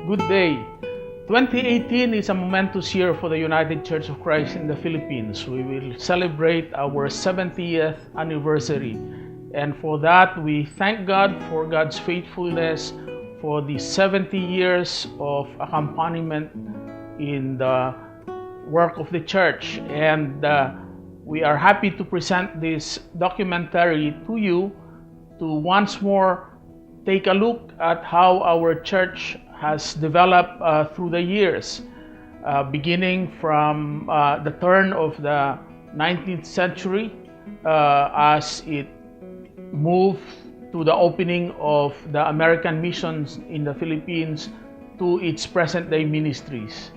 Good day. 2018 is a momentous year for the United Church of Christ in the Philippines. We will celebrate our 70th anniversary. And for that, we thank God for God's faithfulness for the 70 years of accompaniment in the work of the church. And we are happy to present this documentary to you to once more take a look at how our church has developed through the years, beginning from the turn of the 19th century as it moved to the opening of the American missions in the Philippines to its present-day ministries.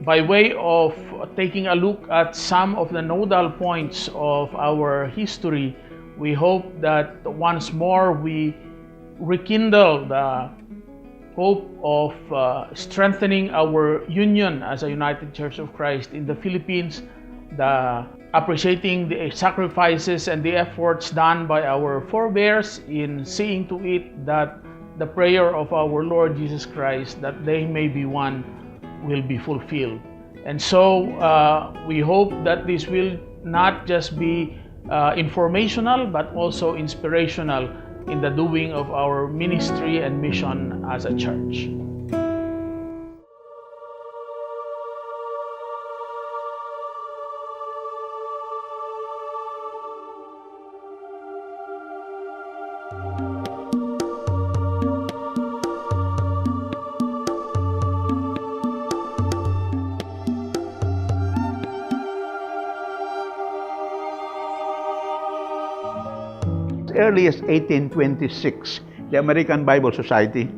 By way of taking a look at some of the nodal points of our history, we hope that once more we rekindle the hope of strengthening our union as a United Church of Christ in the Philippines, appreciating the sacrifices and the efforts done by our forebears in seeing to it that the prayer of our Lord Jesus Christ, that they may be one, will be fulfilled. And so we hope that this will not just be informational but also inspirational in the doing of our ministry and mission as a church. Early as 1826, the American Bible Society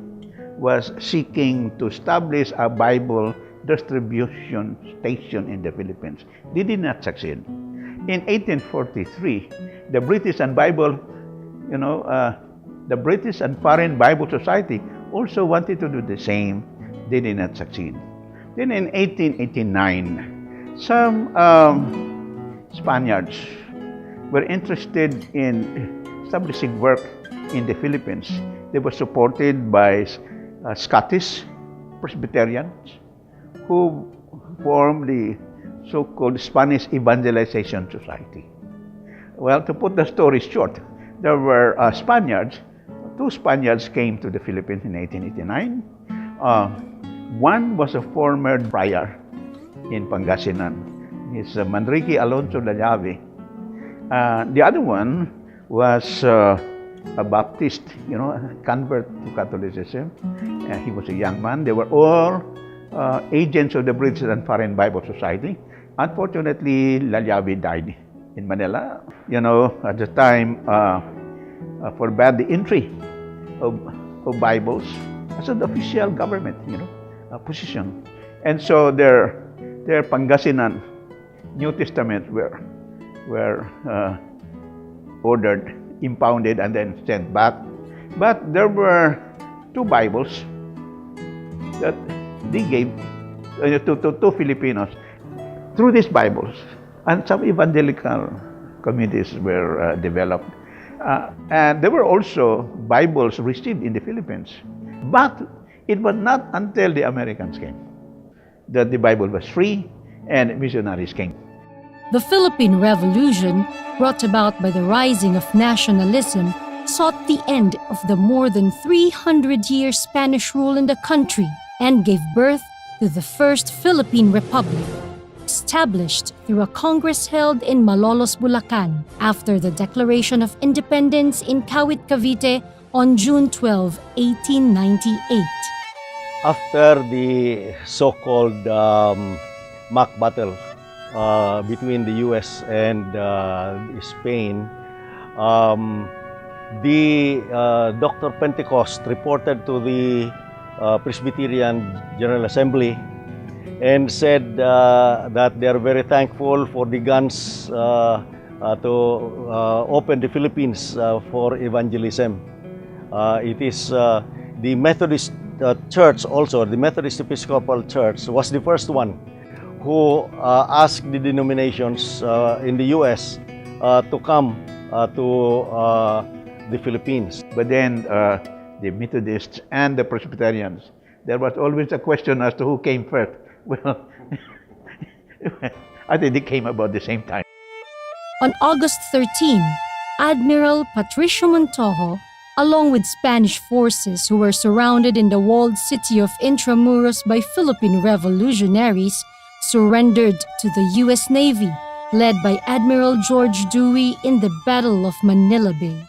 was seeking to establish a Bible distribution station in the Philippines. They did not succeed. In 1843, the British and Foreign Bible Society also wanted to do the same. They did not succeed. Then in 1889, some Spaniards were interested in establishing work in the Philippines. They were supported by Scottish Presbyterians who formed the so-called Spanish Evangelization Society. Well, to put the story short, there were two Spaniards came to the Philippines in 1889. One was a former friar in Pangasinan. He's Manrique Alonso Lallavi. The other one was a Baptist, a convert to Catholicism. He was a young man. They were all agents of the British and Foreign Bible Society. Unfortunately, Lallavi died in Manila. At the time, forbade the entry of Bibles as an official government, position. And so their Pangasinan New Testament were ordered, impounded, and then sent back. But there were two Bibles that they gave to Filipinos. Through these Bibles, and some evangelical communities were developed. And there were also Bibles received in the Philippines. But it was not until the Americans came that the Bible was free and missionaries came. The Philippine Revolution, brought about by the rising of nationalism, sought the end of the more than 300-year Spanish rule in the country and gave birth to the first Philippine Republic, established through a Congress held in Malolos, Bulacan, after the Declaration of Independence in Kawit, Cavite on June 12, 1898. After the so-called mock battle between the U.S. and Spain, Dr. Pentecost reported to the Presbyterian General Assembly and said that they are very thankful for the guns to open the Philippines for evangelism. It is the Methodist Church also, the Methodist Episcopal Church was the first one who asked the denominations in the U.S. To come to the Philippines. But then the Methodists and the Presbyterians. There was always a question as to who came first. Well, I think they came about the same time. On August 13, Admiral Patricio Montojo, along with Spanish forces who were surrounded in the walled city of Intramuros by Philippine revolutionaries, surrendered to the U.S. Navy, led by Admiral George Dewey in the Battle of Manila Bay.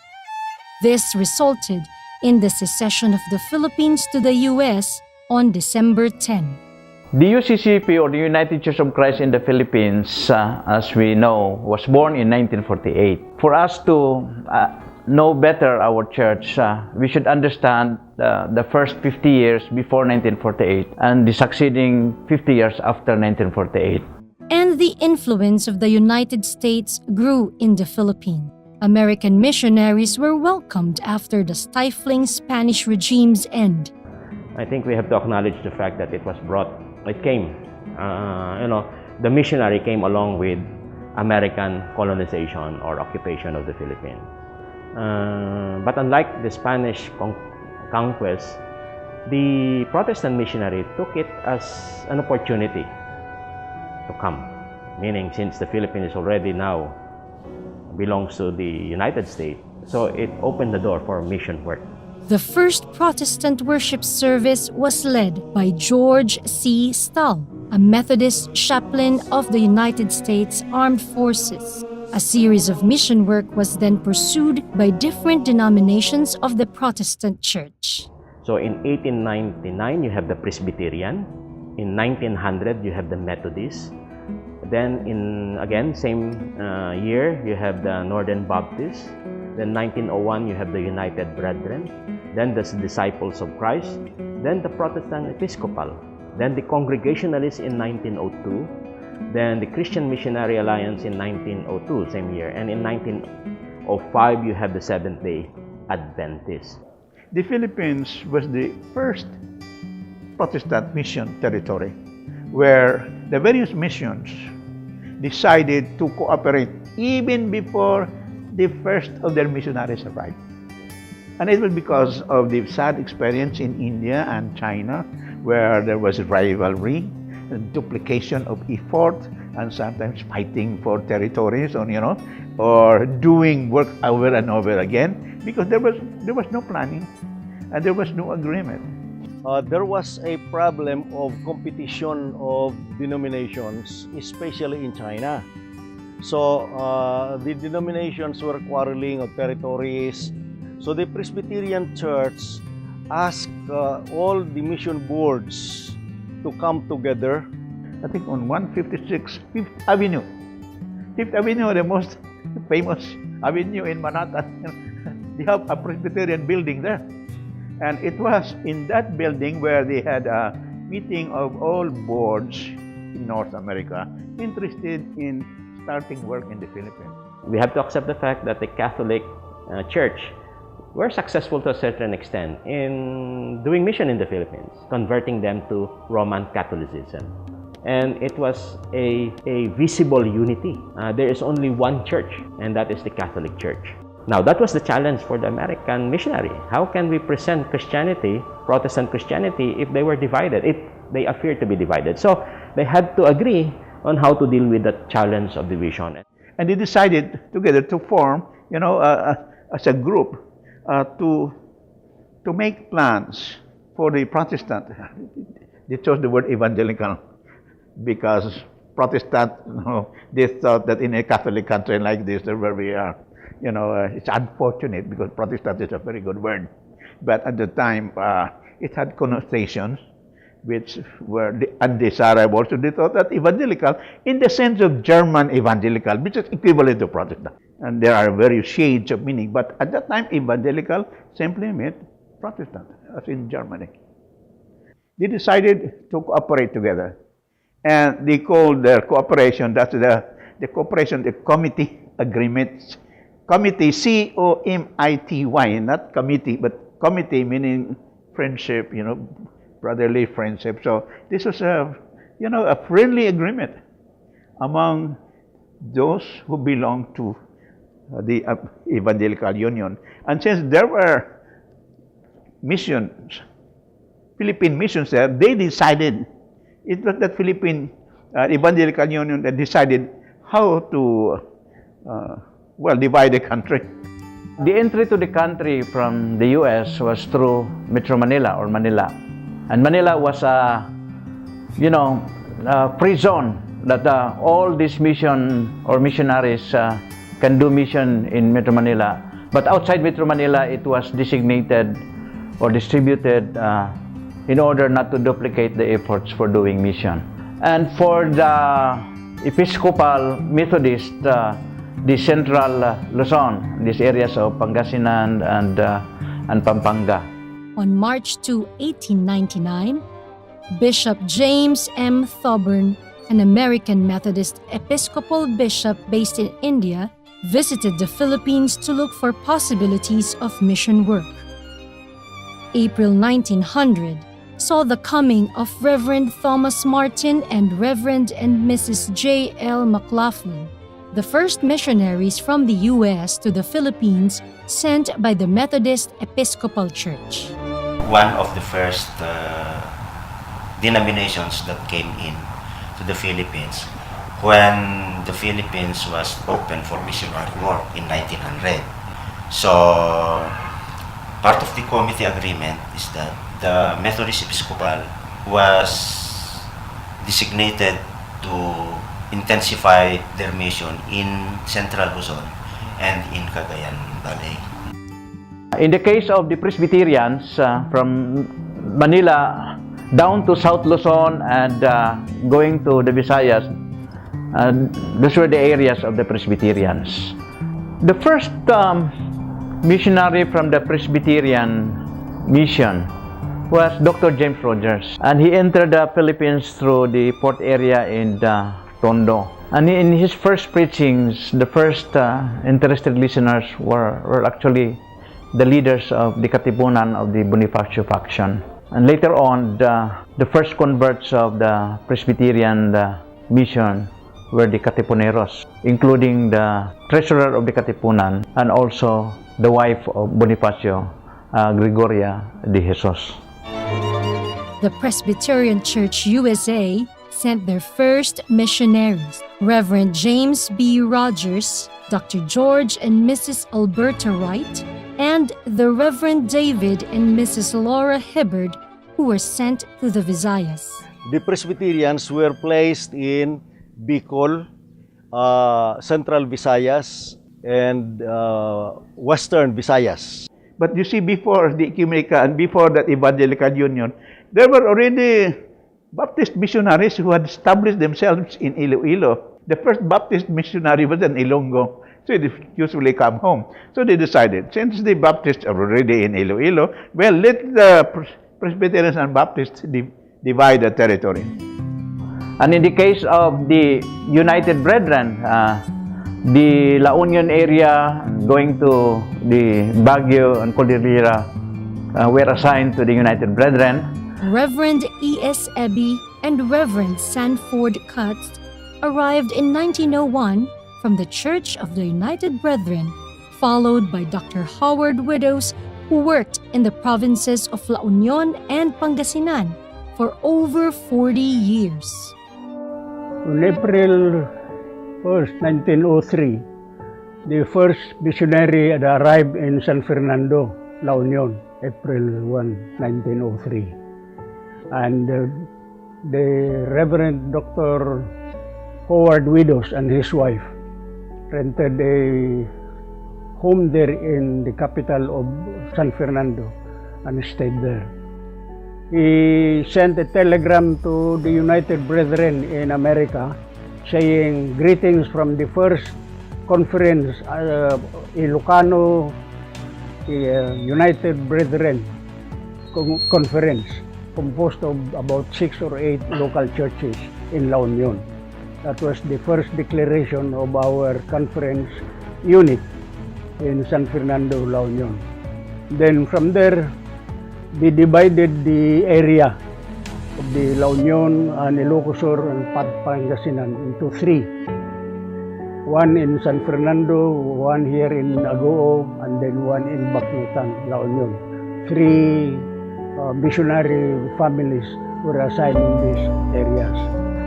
This resulted in the secession of the Philippines to the U.S. on December 10. The UCCP, or the United Church of Christ in the Philippines, as we know, was born in 1948. For us to know better our church, we should understand the first 50 years before 1948 and the succeeding 50 years after 1948. And the influence of the United States grew in the Philippines. American missionaries were welcomed after the stifling Spanish regime's end. I think we have to acknowledge the fact that the missionary came along with American colonization or occupation of the Philippines. But unlike the Spanish conquest, the Protestant missionary took it as an opportunity to come. Meaning, since the Philippines already now belongs to the United States, so it opened the door for mission work. The first Protestant worship service was led by George C. Stull, a Methodist chaplain of the United States Armed Forces. A series of mission work was then pursued by different denominations of the Protestant Church. So in 1899, you have the Presbyterian. In 1900, you have the Methodist. Then same year, you have the Northern Baptist. Then 1901, you have the United Brethren. Then the Disciples of Christ. Then the Protestant Episcopal. Then the Congregationalists in 1902. Then the Christian Missionary Alliance in 1902, same year. And in 1905, you have the Seventh-day Adventists. The Philippines was the first Protestant mission territory where the various missions decided to cooperate even before the first of their missionaries arrived. And it was because of the sad experience in India and China, where there was rivalry, duplication of effort, and sometimes fighting for territories, or doing work over and over again, because there was no planning and there was no agreement. There was a problem of competition of denominations, especially in China. So the denominations were quarreling of territories. So the Presbyterian Church asked all the mission boards to come together. I think on 156 Fifth Avenue. Fifth Avenue, the most famous avenue in Manhattan. They have a Presbyterian building there. And it was in that building where they had a meeting of all boards in North America interested in starting work in the Philippines. We have to accept the fact that the Catholic Church were successful to a certain extent in doing mission in the Philippines, converting them to Roman Catholicism. And it was a visible unity. There is only one church, and that is the Catholic Church. Now, that was the challenge for the American missionary. How can we present Christianity, Protestant Christianity, if they were divided, if they appeared to be divided? So they had to agree on how to deal with the challenge of division. And they decided together to form, as a group, to make plans for the Protestant. They chose the word evangelical because Protestant, they thought that in a Catholic country like this, where we are, it's unfortunate because Protestant is a very good word. But at the time, it had connotations which were undesirable. So they thought that evangelical, in the sense of German evangelical, which is equivalent to Protestant. And there are various shades of meaning. But at that time, evangelical simply meant Protestant, as in Germany. They decided to cooperate together. And they called their cooperation, that's the cooperation, the committee agreements. Committee, C-O-M-I-T-Y, not committee, but committee meaning friendship, brotherly friendship. So this was a friendly agreement among those who belonged to the Evangelical Union. And since there were missions, Philippine missions there, they decided, it was that Philippine Evangelical Union that decided how to, divide the country. The entry to the country from the U.S. was through Metro Manila or Manila. And Manila was a free zone that all these missionaries can do mission in Metro Manila. But outside Metro Manila, it was designated or distributed in order not to duplicate the efforts for doing mission. And for the Episcopal Methodist, the central Luzon, these areas of Pangasinan and Pampanga. On March 2, 1899, Bishop James M. Thoburn, an American Methodist Episcopal bishop based in India, visited the Philippines to look for possibilities of mission work. April 1900 saw the coming of Reverend Thomas Martin and Reverend and Mrs. J. L. McLaughlin, the first missionaries from the U.S. to the Philippines sent by the Methodist Episcopal Church. One of the first denominations that came in to the Philippines when the Philippines was open for missionary work in 1900. So part of the committee agreement is that the Methodist Episcopal was designated to intensify their mission in Central Luzon and in Cagayan Valley. In the case of the Presbyterians from Manila down to South Luzon and going to the Visayas, those were the areas of the Presbyterians. The first missionary from the Presbyterian mission was Dr. James Rogers, and he entered the Philippines through the port area in Tondo. And in his first preachings, the first interested listeners were actually the leaders of the Katipunan of the Bonifacio faction. And later on, the first converts of the Presbyterian mission were the Katipuneros, including the treasurer of the Katipunan and also the wife of Bonifacio, Gregoria de Jesus. The Presbyterian Church USA sent their first missionaries, Reverend James B. Rogers, Dr. George and Mrs. Alberta Wright, and the Reverend David and Mrs. Laura Hibbard, who were sent to the Visayas. The Presbyterians were placed in Bicol, Central Visayas, and Western Visayas. But you see, before the Ecumenical and before that Evangelical Union, there were already Baptist missionaries who had established themselves in Iloilo. The first Baptist missionary was in Ilonggo, so they usually come home. So they decided, since the Baptists are already in Iloilo, well, let the Presbyterians and Baptists divide the territory. And in the case of the United Brethren, the La Union area going to the Baguio and Cordillera were assigned to the United Brethren. Reverend E.S. Eby and Reverend Sanford Cutts arrived in 1901 from the Church of the United Brethren, followed by Dr. Howard Widows, who worked in the provinces of La Union and Pangasinan for over 40 years. On April 1st, 1903, the first missionary had arrived in San Fernando, La Union, April 1, 1903. And the Reverend Dr. Howard Widows and his wife rented a home there in the capital of San Fernando and stayed there. He sent a telegram to the United Brethren in America saying, "Greetings from the first conference, Ilocano United Brethren conference, composed of about 6 or 8 local churches in La Union." That was the first declaration of our conference unit in San Fernando, La Union. Then from there, we divided the area of the La Union and Ilocos Sur and Pangasinan into 3. One in San Fernando, one here in Agoo, and then one in Bacnutan, La Union. three missionary families were assigned in these areas.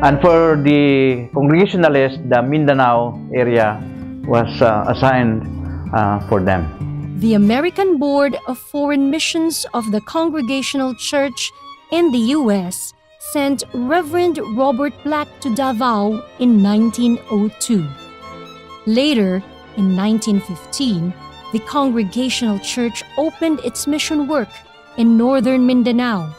And for the Congregationalists, the Mindanao area was assigned for them. The American Board of Foreign Missions of the Congregational Church in the U.S. sent Reverend Robert Black to Davao in 1902. Later, in 1915, the Congregational Church opened its mission work in northern Mindanao,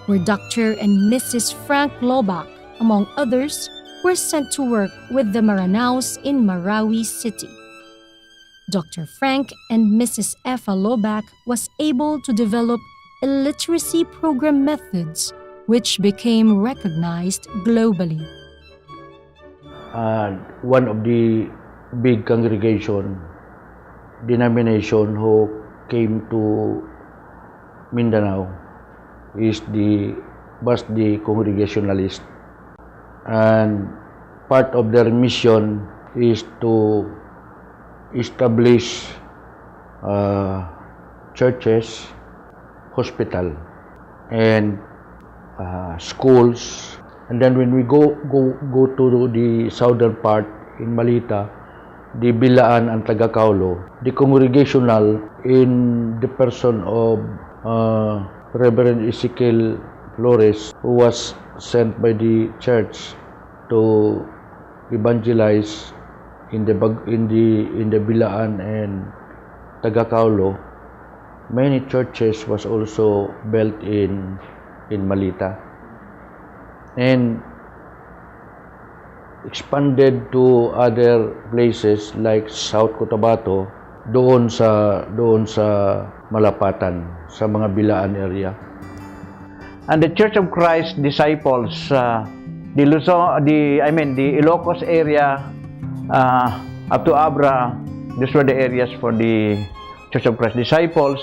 where Dr. and Mrs. Frank Lobach, among others, were sent to work with the Maranaos in Marawi City. Dr. Frank and Mrs. Effa Lobach was able to develop illiteracy program methods which became recognized globally. One of the big denomination who came to Mindanao was the Congregationalist, and part of their mission is to establish churches, hospital, and schools. And then when we go to the southern part in Malita, the Bilaan and Tagacaulo, the Congregational in the person of Reverend Ezekiel Flores, who was sent by the church to evangelize in the Bilaan and Tagacaulo. Many churches was also built in Malita and expanded to other places like South Cotabato, doon sa Malapatan, sa mga Bilaan area. And the Church of Christ disciples, the Ilocos area up to Abra, these were the areas for the Church of Christ disciples.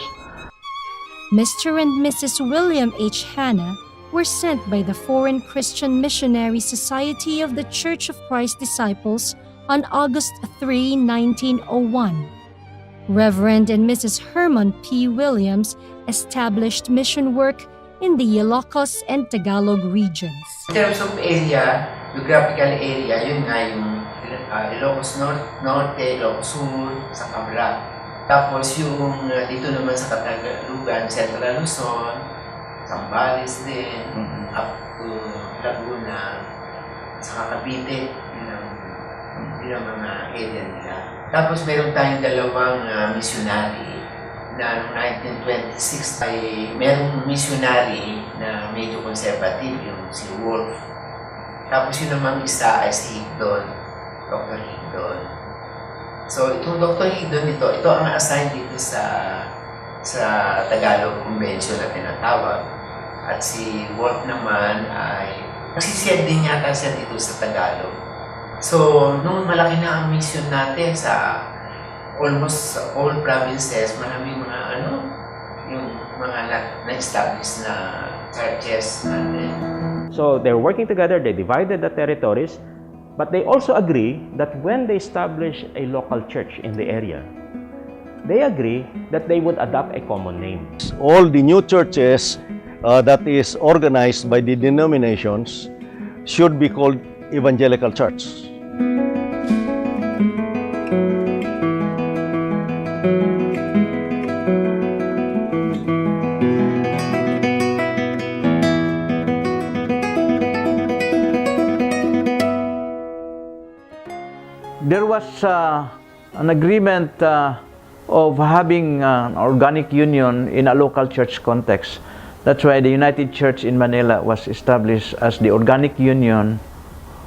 Mr. and Mrs. William H. Hanna were sent by the Foreign Christian Missionary Society of the Church of Christ Disciples on August 3, 1901. Reverend and Mrs. Herman P. Williams established mission work in the Ilocos and Tagalog regions. In terms of area, geographical area, yun nga yung Ilocos Norte, Ilocos Sur, sa Cabra. Tapos yung dito naman sa Katagalugan, Central Luzon, Zambales din, up to Laguna, sa Cavite, yun ang mga area nila. Tapos meron tayong dalawang missionary na noong 1926 ay merong missionary na medyo conservative, yung si Wolf. Tapos yun namang isa ay si Higdon, Dr. Higdon. So itong Dr. Higdon ito ang assigned dito sa Tagalog Convention na tinatawag. At si Wolf naman ay, kasi siya din yata siya dito sa Tagalog. So nung malaki na ang mission natin sa almost all provinces, maraming mga yung mga na-establish na churches natin. So they're working together, they divided the territories, but they also agree that when they establish a local church in the area, they agree that they would adopt a common name. All the new churches that is organized by the denominations should be called evangelical church. There was an agreement of having an organic union in a local church context. That's why the United Church in Manila was established as the organic union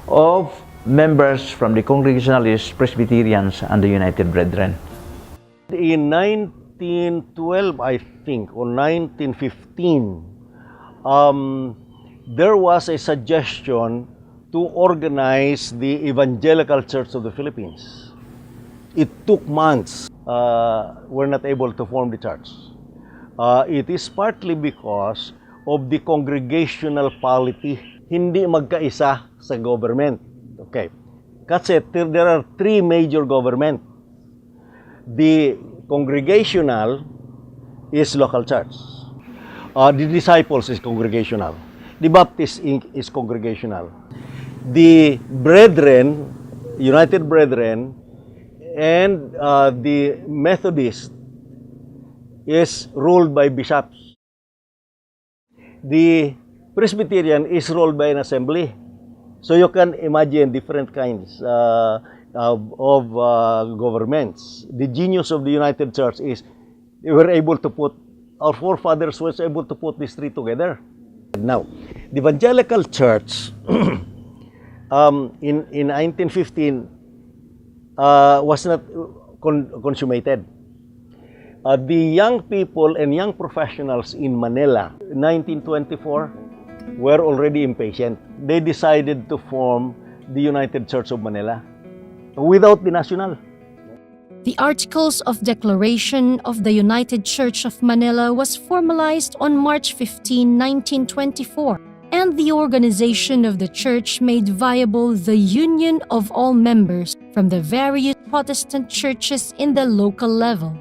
of members from the Congregationalists, Presbyterians, and the United Brethren. In 1912, I think, or 1915, there was a suggestion to organize the Evangelical Church of the Philippines. It took months. We're not able to form the church. It is partly because of the congregational polity. Hindi magkaisa sa government. Okay. Kasi there are three major government. The congregational is local church. The disciples is congregational. The Baptist is congregational. The Brethren, United Brethren, and the Methodist is ruled by bishops. The Presbyterian is ruled by an assembly. So you can imagine different kinds of governments. The genius of the United Church is they were able to put, our forefathers was able to put these three together. Now, the Evangelical Church in 1915 was not consummated. The young people and young professionals in Manila, 1924, were already impatient. They decided to form the United Church of Manila without the National. The Articles of Declaration of the United Church of Manila was formalized on March 15, 1924, and the organization of the church made viable the union of all members from the various Protestant churches in the local level.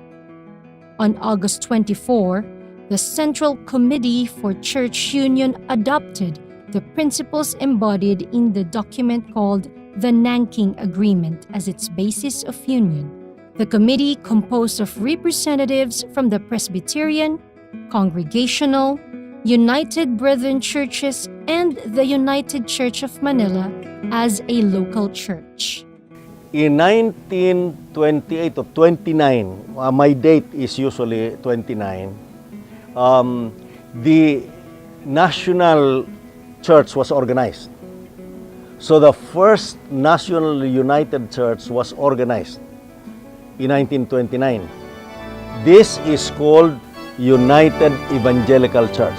On August 24, the Central Committee for Church Union adopted the principles embodied in the document called the Nanking Agreement as its basis of union. The committee, composed of representatives from the Presbyterian, Congregational, United Brethren churches, and the United Church of Manila as a local church. In 1928 or 29, my date is usually 29, the National Church was organized. So the first National United Church was organized in 1929. This is called United Evangelical Church.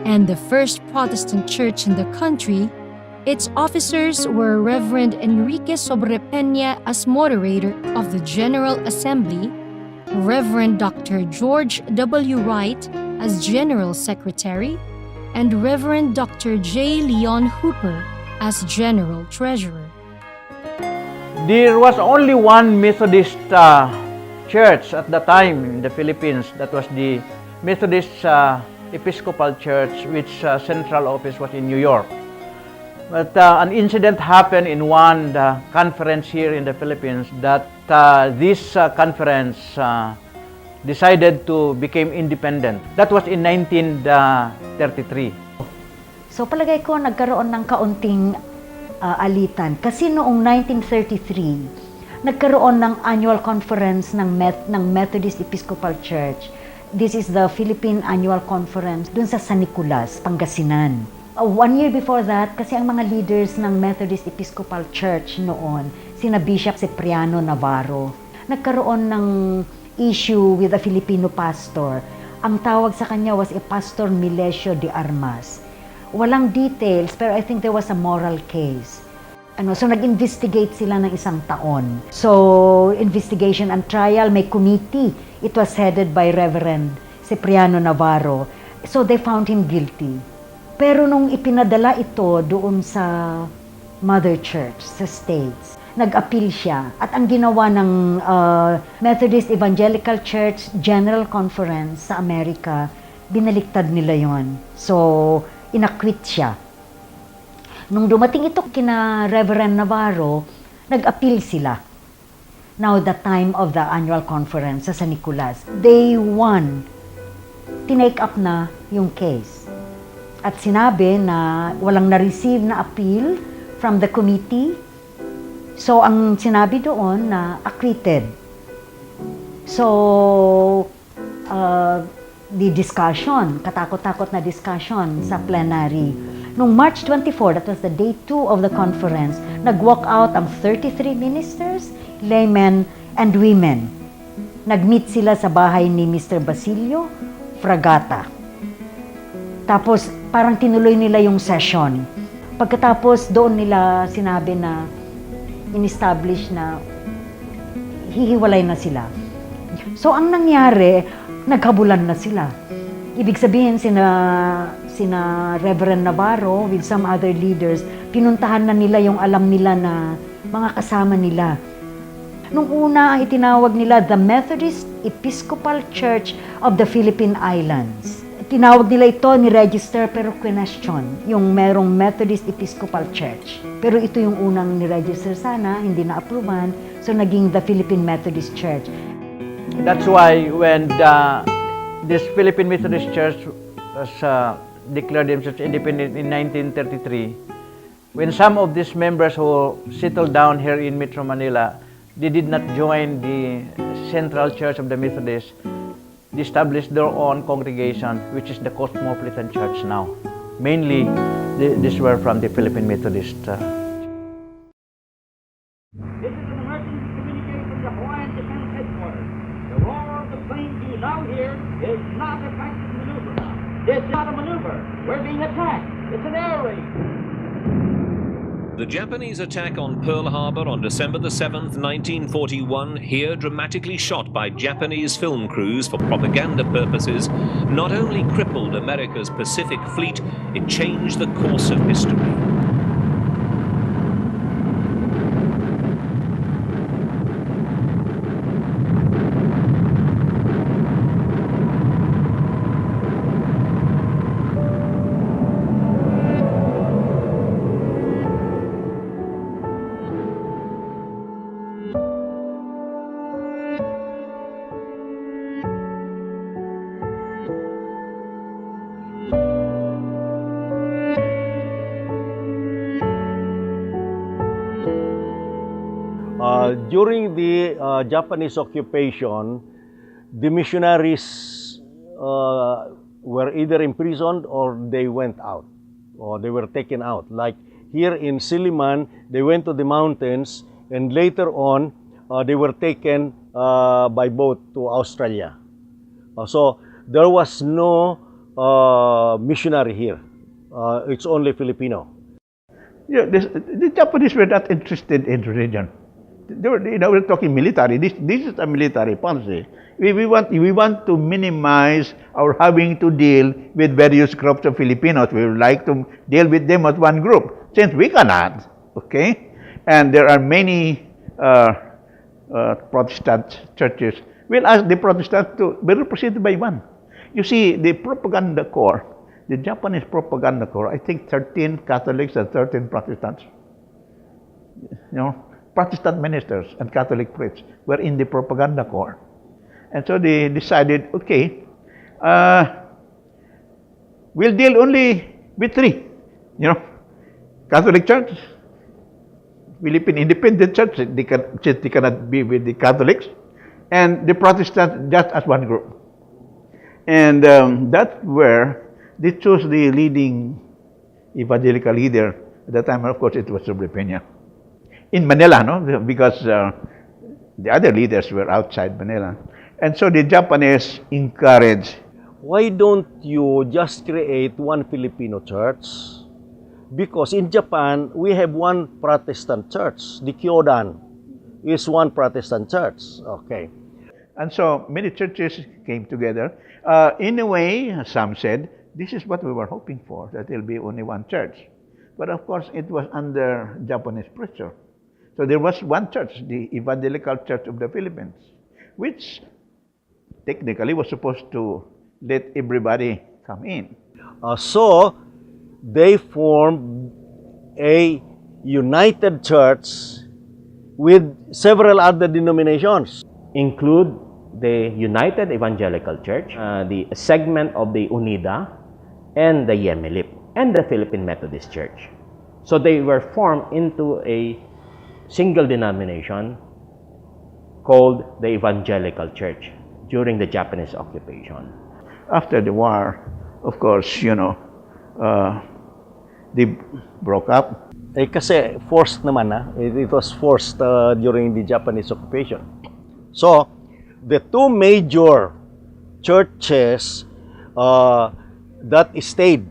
And the first Protestant church in the country, its officers were Reverend Enrique Sobrepeña as moderator of the General Assembly, Reverend Dr. George W. Wright as General Secretary, and Reverend Dr. J. Leon Hooper as General Treasurer. There was only one Methodist church at the time in the Philippines. That was the Methodist Episcopal Church, which central office was in New York. But an incident happened in one conference here in the Philippines that this conference decided to become independent. That was in 1933. So palagay ko nagkaroon ng kaunting alitan kasi noong 1933 nagkaroon ng annual conference ng Methodist Episcopal Church. This is the Philippine Annual Conference dun sa San Nicolas, Pangasinan. 1 year before that, kasi ang mga leaders ng Methodist Episcopal Church noon, sina Bishop Cipriano Navarro, nagkaroon ng issue with a Filipino pastor. Ang tawag sa kanya was a Pastor Milesio de Armas. Walang details, pero I think there was a moral case. So nag-investigate sila ng 1 taon. So, investigation and trial, may committee. It was headed by Reverend Cipriano Navarro. So, they found him guilty. Pero nung ipinadala ito doon sa Mother Church, sa States, nag-appeal siya. At ang ginawa ng Methodist Evangelical Church General Conference sa Amerika, binaliktad nila yon. So, inakwit siya. Nung dumating ito kina Reverend Navarro, nag-appeal sila. Now, the time of the annual conference sa San Nicolas, they won. Tinake up na yung case. At sinabi na walang na-receive na appeal from the committee. So, ang sinabi doon na acquitted. So, the discussion, katakot-takot na discussion sa plenary. Noong March 24, that was the day 2 of the conference, nag-walk out ang 33 ministers, laymen, and women. Nag-meet sila sa bahay ni Mr. Basilio Fragata. Tapos, parang tinuloy nila yung session. Pagkatapos, doon nila sinabi na in-establish na hihiwalay na sila. So, ang nangyari, naghabulan na sila. Ibig sabihin, sina Reverend Navarro with some other leaders, pinuntahan na nila yung alam nila na mga kasama nila. Nung una, ang itinawag nila the Methodist Episcopal Church of the Philippine Islands. Tinawag nila ito ni register pero question yung merong Methodist Episcopal Church. Pero ito yung unang ni-register sana, hindi na-approvean, so naging the Philippine Methodist Church. That's why when this Philippine Methodist Church was declared themselves independent in 1933, when some of these members who settled down here in Metro Manila, they did not join the Central Church of the Methodists. They established their own congregation, which is the Cosmopolitan Church now. Mainly, these were from the Philippine Methodist. This is an emergency communique from the Hawaiian Defense Headquarters. The roar of the planes you now hear is not a practice maneuver. This is not a maneuver. We're being attacked. It's an air raid. The Japanese attack on Pearl Harbor on December the 7th, 1941, here dramatically shot by Japanese film crews for propaganda purposes, not only crippled America's Pacific Fleet, it changed the course of history. During the Japanese occupation, the missionaries were either imprisoned or they went out, or they were taken out. Like here in Siliman, they went to the mountains, and later on, they were taken by boat to Australia. So there was no missionary here. It's only Filipino. Yeah, the Japanese were not interested in religion. They were, we're talking military. This is a military policy. We want to minimize our having to deal with various groups of Filipinos. We would like to deal with them as one group, since we cannot. Okay, and there are many Protestant churches. We'll ask the Protestants to be represented by one. You see, the propaganda corps, the Japanese propaganda corps, I think 13 Catholics and 13 Protestants. Protestant ministers and Catholic priests were in the propaganda corps. And so they decided, okay, we'll deal only with three. Catholic Church, Philippine Independent Church, they cannot be with the Catholics, and the Protestants just as one group. And that's where they chose the leading evangelical leader. At that time, of course, it was Sobrino Peña. In Manila, because the other leaders were outside Manila. And so the Japanese encouraged. Why don't you just create one Filipino church? Because in Japan, we have one Protestant church. The Kyodan is one Protestant church. Okay. And so many churches came together. In a way, some said, this is what we were hoping for, that there will be only one church. But of course, it was under Japanese pressure. So there was one church, the Evangelical Church of the Philippines, which technically was supposed to let everybody come in. So they formed a united church with several other denominations. Include the United Evangelical Church, the segment of the UNIDA, and the Yemilip, and the Philippine Methodist Church. So they were formed into a single denomination called the Evangelical Church during the Japanese occupation. After the war, of course, they broke up. Kasi forced naman it was forced during the Japanese occupation. So, the two major churches that stayed,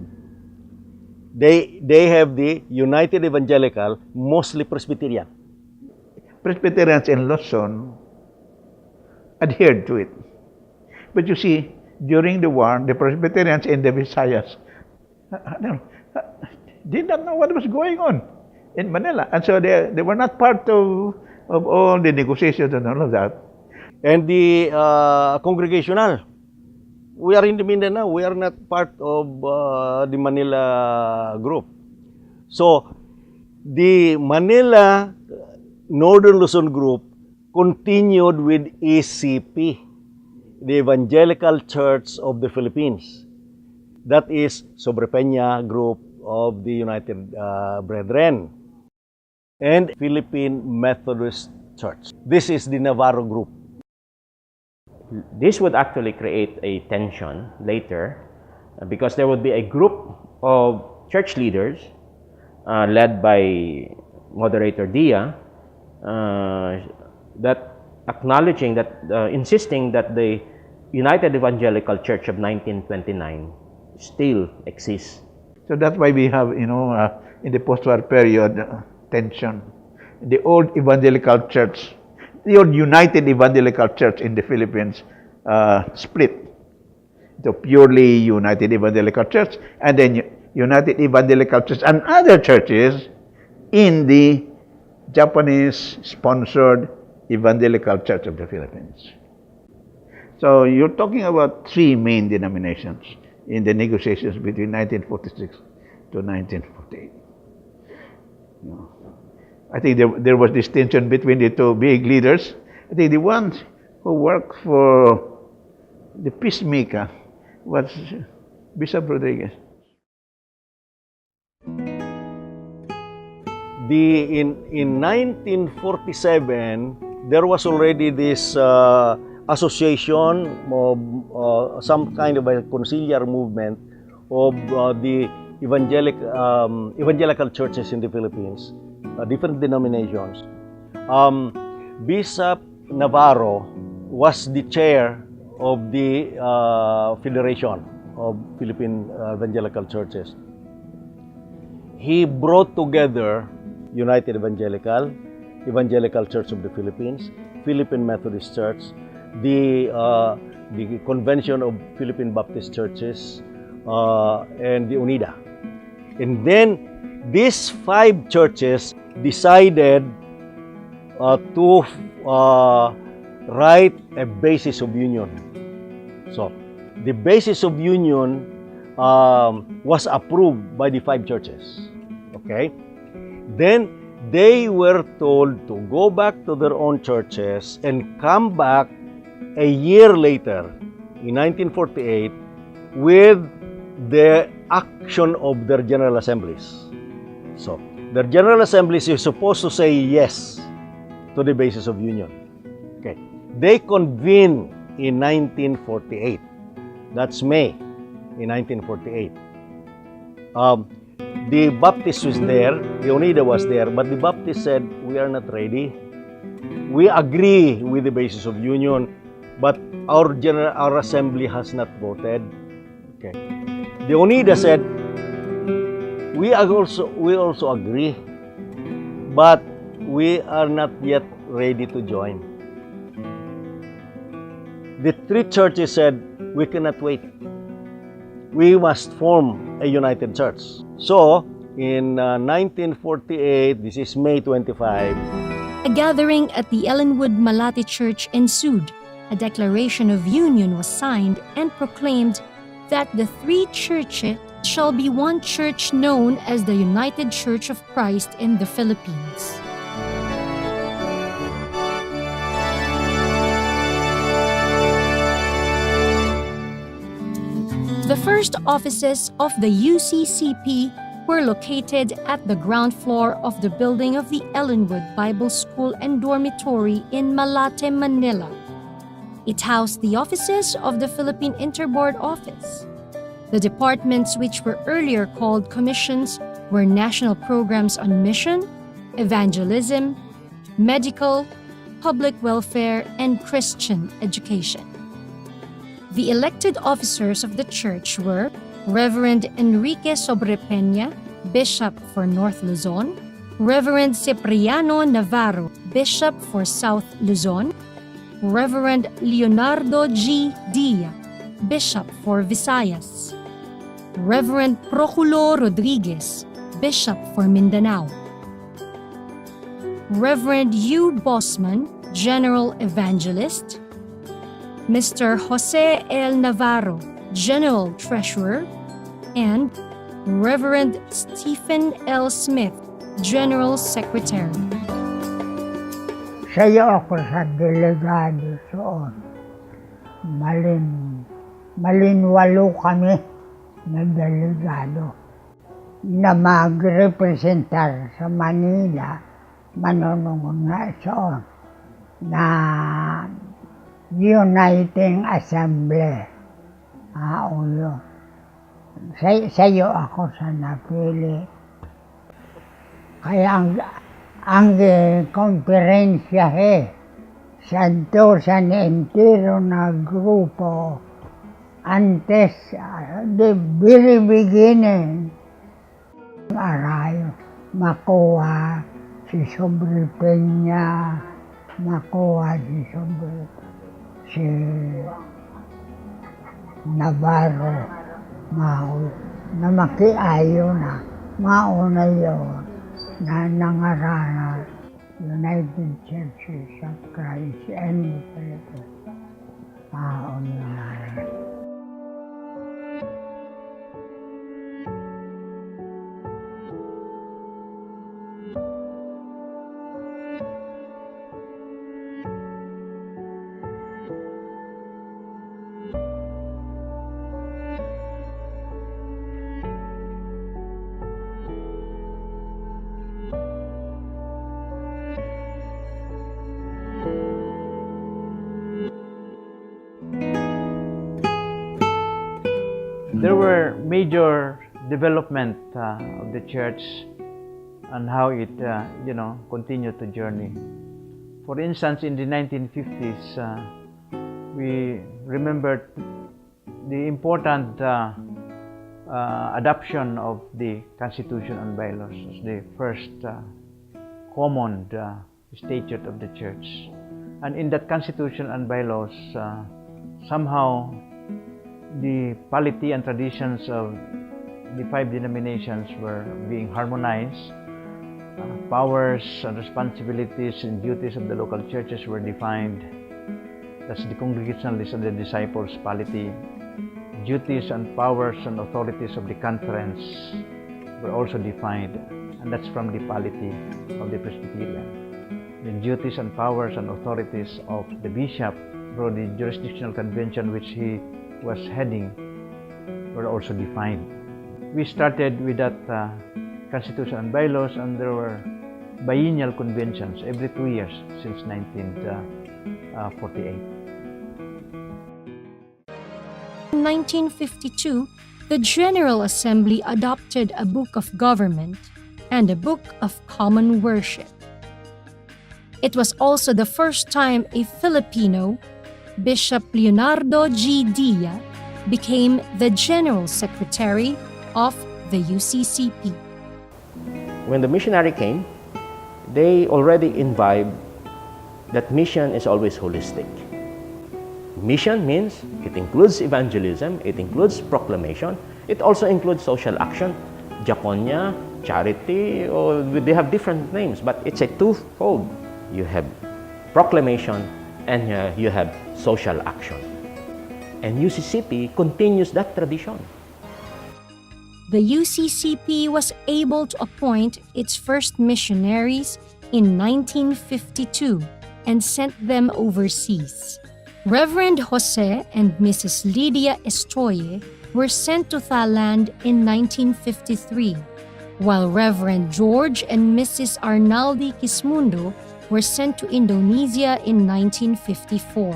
they have the United Evangelical, mostly Presbyterian. Presbyterians in Luzon adhered to it. But you see, during the war, the Presbyterians in the Visayas did not know what was going on in Manila. And so they were not part of of all the negotiations and all of that. And the congregational. We are in the Mindanao. We are not part of the Manila group. So, the Manila Northern Luzon group continued with ECP, the Evangelical Church of the Philippines. That is Sobre Peña group of the United Brethren and Philippine Methodist Church. This is the Navarro group. This would actually create a tension later because there would be a group of church leaders led by Moderator Dia that acknowledging that, insisting that the United Evangelical Church of 1929 still exists. So that's why we have, in the post-war period, tension. The old evangelical church, the old United Evangelical Church in the Philippines split to purely United Evangelical Church, and then United Evangelical Church and other churches in the Japanese-sponsored Evangelical Church of the Philippines. So you're talking about three main denominations in the negotiations between 1946 to 1948. I think there was this tension between the two big leaders. I think the ones who worked for the peacemaker was Bishop Rodriguez. In 1947, there was already this association of some kind of a conciliar movement of the evangelical churches in the Philippines, different denominations. Bishop Navarro was the chair of the Federation of Philippine Evangelical Churches. He brought together United Evangelical Church of the Philippines, Philippine Methodist Church, the Convention of Philippine Baptist Churches, and the UNIDA. And then these five churches decided to write a basis of union. So, the basis of union was approved by the five churches. Okay? Then, they were told to go back to their own churches and come back a year later, in 1948, with the action of their General Assemblies. So, their General Assemblies is supposed to say yes to the basis of union. Okay. They convened in 1948. That's May in 1948. The Baptist was there, the UNIDA was there, but the Baptist said, we are not ready. We agree with the basis of union, but our assembly has not voted. Okay. The UNIDA said, we also agree, but we are not yet ready to join. The three churches said, we cannot wait. We must form a united church. So, in 1948, this is May 25. A gathering at the Ellenwood Malate Church ensued. A declaration of union was signed and proclaimed that the three churches shall be one church known as the United Church of Christ in the Philippines. The first offices of the UCCP were located at the ground floor of the building of the Ellenwood Bible School and Dormitory in Malate, Manila. It housed the offices of the Philippine Interboard Office. The departments, which were earlier called commissions, were National Programs on Mission, Evangelism, Medical, Public Welfare, and Christian Education. The elected officers of the church were Reverend Enrique Sobrepeña, Bishop for North Luzon, Reverend Cipriano Navarro, Bishop for South Luzon, Reverend Leonardo G. Dia, Bishop for Visayas, Reverend Proculo Rodriguez, Bishop for Mindanao. Reverend U. Bosman, General Evangelist, Mr. Jose L. Navarro, General Treasurer, and Reverend Stephen L. Smith, General Secretary. Saya ako sa delegado soon. Malinwalo kami na delegado na magrepresentar sa Manila, manunungon nga soon na Uniting Assembly. O yun. Sa'yo ako sa napili. Kaya ang konferensya Santosan entero na grupo antes the very beginning arayo makuha si Sobre Peña, makuha si Navarro, na makiayo na mauna yun na nangarana United Churches of Christ and the Philippines. There were major development of the church and how it, continued to journey. For instance, in the 1950s, we remembered the important adoption of the Constitution and Bylaws as the first common statute of the church. And in that Constitution and Bylaws, somehow the polity and traditions of the 5 denominations were being harmonized. Powers and responsibilities and duties of the local churches were defined. That's the Congregationalists and the Disciples polity. Duties and powers and authorities of the conference were also defined, and that's from the polity of the Presbyterian. The duties and powers and authorities of the bishop through the jurisdictional convention which he was heading were also defined. We started with that Constitution and Bylaws, and there were biennial conventions every 2 years since 1948. In 1952, the General Assembly adopted a Book of Government and a Book of Common Worship. It was also the first time a Filipino, Bishop Leonardo G. Dia, became the General Secretary of the UCCP. When the missionary came, they already imbibed that mission is always holistic. Mission means it includes evangelism, it includes proclamation, it also includes social action, diaconia, charity, or they have different names, but it's a twofold. You have proclamation and you have social action. And UCCP continues that tradition. The UCCP was able to appoint its first missionaries in 1952 and sent them overseas. Reverend Jose and Mrs. Lydia Estoye were sent to Thailand in 1953, while Reverend George and Mrs. Arnaldi Kismundo were sent to Indonesia in 1954.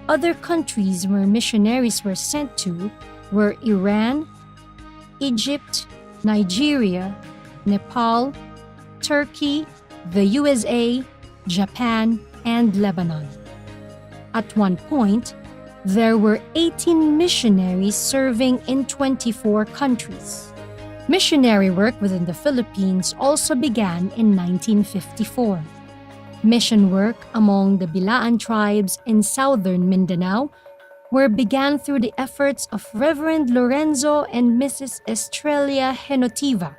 Other countries where missionaries were sent to were Iran, Egypt, Nigeria, Nepal, Turkey, the USA, Japan, and Lebanon. At one point, there were 18 missionaries serving in 24 countries. Missionary work within the Philippines also began in 1954. Mission work among the Bilaan tribes in southern Mindanao began through the efforts of Reverend Lorenzo and Mrs. Estrella Henotiva.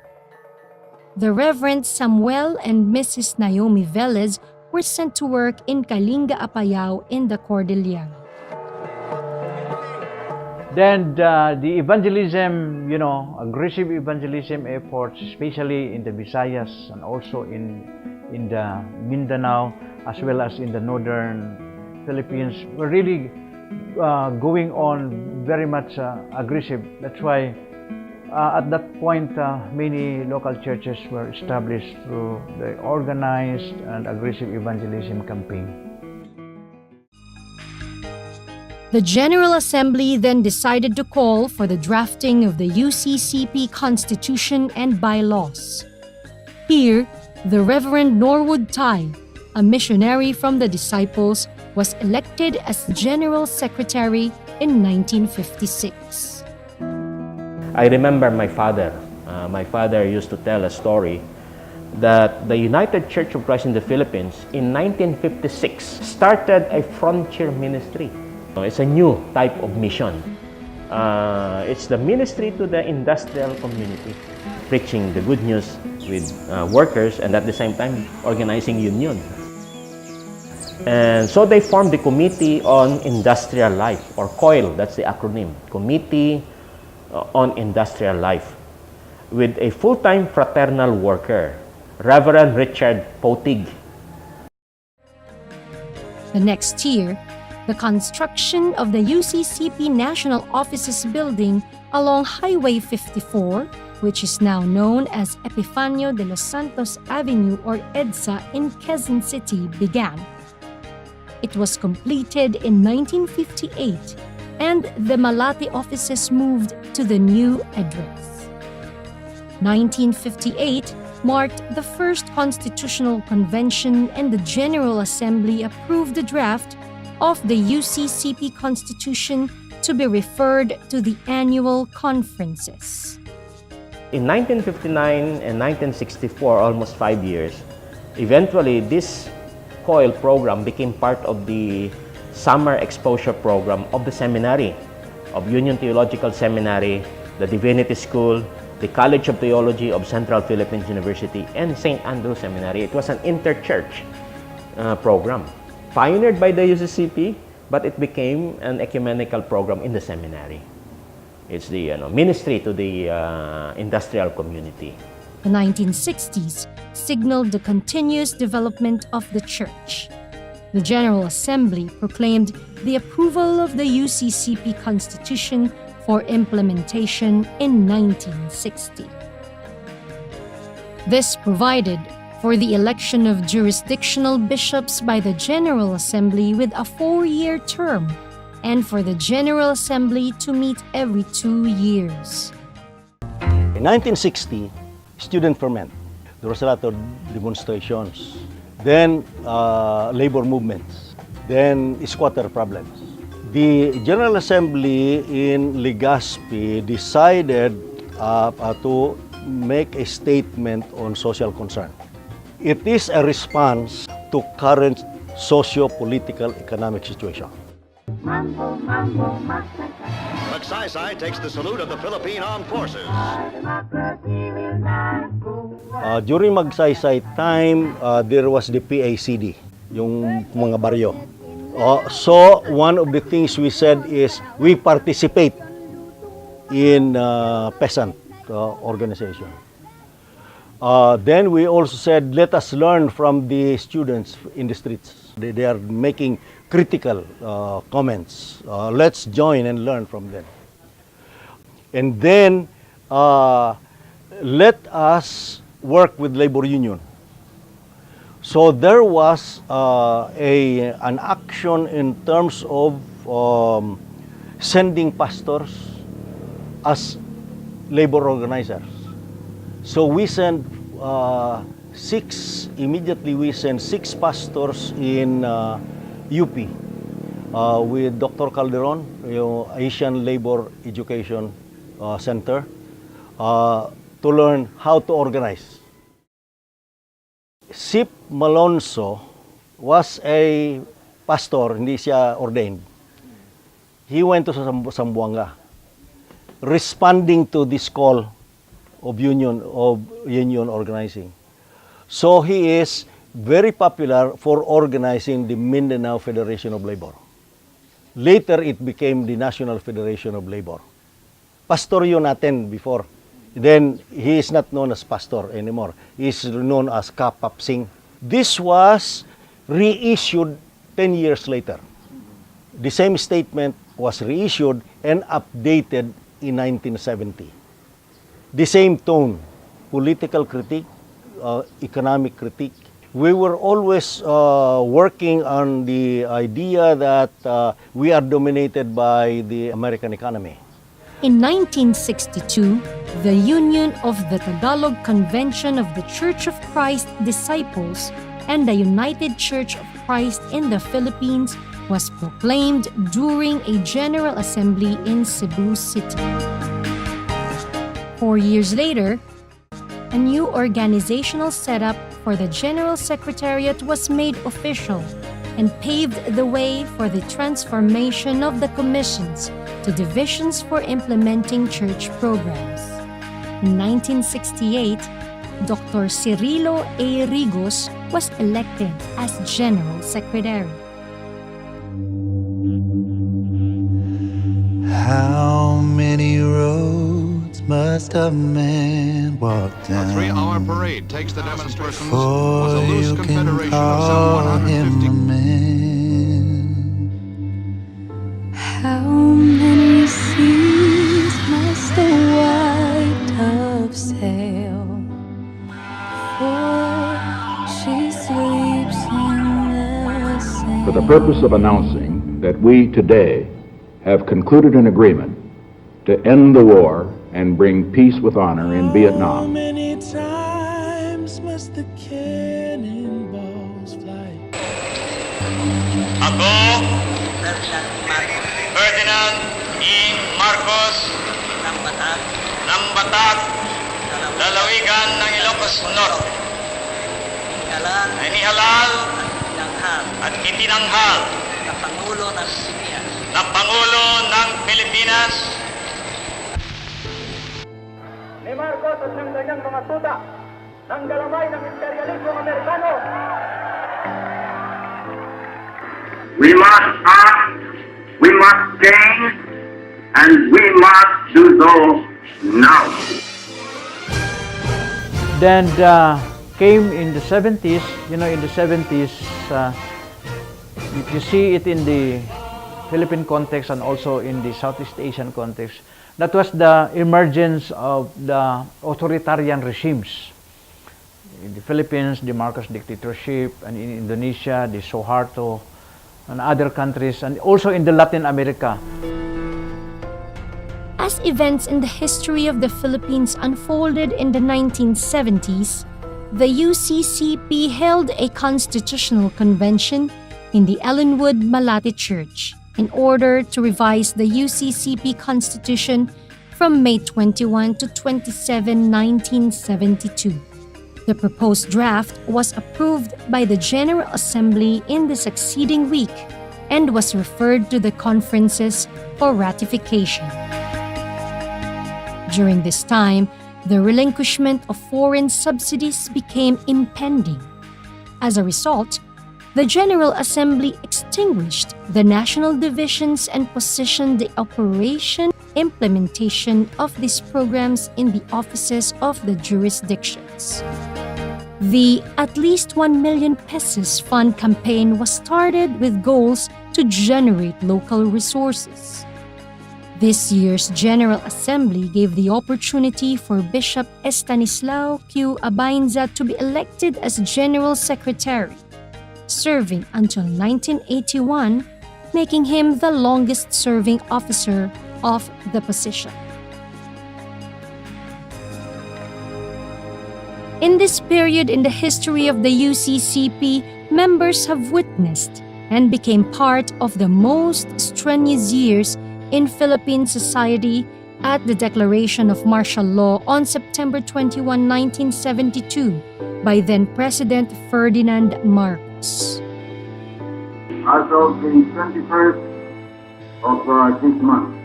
The Reverend Samuel and Mrs. Naomi Velez were sent to work in Kalinga Apayao in the Cordillera. Then the evangelism, aggressive evangelism efforts, especially in the Visayas and also in the Mindanao, as well as in the northern Philippines, were really going on very much aggressive. That's why at that point, many local churches were established through the organized and aggressive evangelism campaign. The General Assembly then decided to call for the drafting of the UCCP Constitution and bylaws. Here, the Reverend Norwood Tai, a missionary from the Disciples, was elected as General Secretary in 1956. I remember my father. My father used to tell a story that the United Church of Christ in the Philippines in 1956 started a frontier ministry. It's a new type of mission. It's the ministry to the industrial community, preaching the good news with workers and at the same time organizing union. And so they formed the Committee on Industrial Life, or COIL, that's the acronym, Committee on Industrial Life, with a full-time fraternal worker, Reverend Richard Potig. The next year, the construction of the UCCP National Offices building along Highway 54, which is now known as Epifanio de los Santos Avenue or EDSA in Quezon City, began. It was completed in 1958, and the Malate offices moved to the new address. 1958 marked the first Constitutional Convention, and the General Assembly approved the draft of the UCCP Constitution to be referred to the annual conferences. In 1959 and 1964, almost 5 years, eventually this COIL program became part of the summer exposure program of the seminary, of Union Theological Seminary, the Divinity School, the College of Theology of Central Philippines University, and St. Andrew Seminary. It was an inter-church program, pioneered by the UCCP, but it became an ecumenical program in the seminary. It's the ministry to the industrial community. The 1960s signaled the continuous development of the church. The General Assembly proclaimed the approval of the UCCP Constitution for implementation in 1960. This provided for the election of jurisdictional bishops by the General Assembly with a 4-year term, and for the General Assembly to meet every 2 years. In 1960, student ferment. There was a lot of demonstrations. Then labor movements. Then squatter problems. The General Assembly in Legazpi decided to make a statement on social concern. It is a response to current socio-political economic situation. Magsaysay takes the salute of the Philippine Armed Forces. During Magsaysay time, there was the PACD, yung mga baryo. So one of the things we said is we participate in peasant organization. Then we also said, let us learn from the students in the streets. They are making critical comments. Let's join and learn from them. And then let us work with labor union. So there was an action in terms of sending pastors as labor organizers. So we sent immediately we sent 6 pastors in UP with Dr. Calderon, Asian Labor Education Center, to learn how to organize. Sip Malonzo was a pastor, hindi siya ordained. He went to Zamboanga, responding to this call of union organizing. So he is very popular for organizing the Mindanao Federation of Labor. Later, it became the National Federation of Labor. Pastor yun natin before. Then, he is not known as pastor anymore. He is known as Kapap Singh. This was reissued 10 years later. The same statement was reissued and updated in 1970. The same tone, political critique, economic critique. We were always working on the idea that we are dominated by the American economy. In 1962, the Union of the Tagalog Convention of the Church of Christ Disciples and the United Church of Christ in the Philippines was proclaimed during a General Assembly in Cebu City. 4 years later, a new organizational setup for the General Secretariat was made official and paved the way for the transformation of the commissions to divisions for implementing church programs. In 1968, Dr. Cirilo A. Rigos was elected as General Secretary. How many roads must a man walk down? A 3-hour parade takes the demonstrations before was a loose you confederation can of call some him 150. a man? How many seas must the white dove sail before she sleeps in the sand? For the purpose of announcing that we today have concluded an agreement to end the war and bring peace with honor in How Vietnam. many times must the cannonballs fly? Ako, Ferdinand E. Marcos ng Batak, lalawigan ng Ilocos Norte, ay nihalal at itinanghal na Pangulo ng Pilipinas Ni Marcos at ng kanyang mga tuta ng galamay ng imperialismo Amerikano. We must act, we must change, and we must do so now. Then came in the 70s, in the 70s, you see it in the Philippine context and also in the Southeast Asian context. That was the emergence of the authoritarian regimes. In the Philippines, the Marcos dictatorship, and in Indonesia, the Suharto, and other countries, and also in the Latin America. As events in the history of the Philippines unfolded in the 1970s, the UCCP held a constitutional convention in the Ellenwood Malate Church in order to revise the UCCP Constitution from May 21 to 27, 1972. The proposed draft was approved by the General Assembly in the succeeding week and was referred to the conferences for ratification. During this time, the relinquishment of foreign subsidies became impending. As a result, the General Assembly extinguished the national divisions and positioned the implementation of these programs in the offices of the jurisdictions. The At Least 1 Million Pesos Fund campaign was started with goals to generate local resources. This year's General Assembly gave the opportunity for Bishop Estanislao Q. Abainza to be elected as General Secretary, serving until 1981, making him the longest-serving officer of the position. In this period in the history of the UCCP, members have witnessed and became part of the most strenuous years in Philippine society at the declaration of martial law on September 21, 1972 by then-President Ferdinand Marcos. As of the 21st of this month,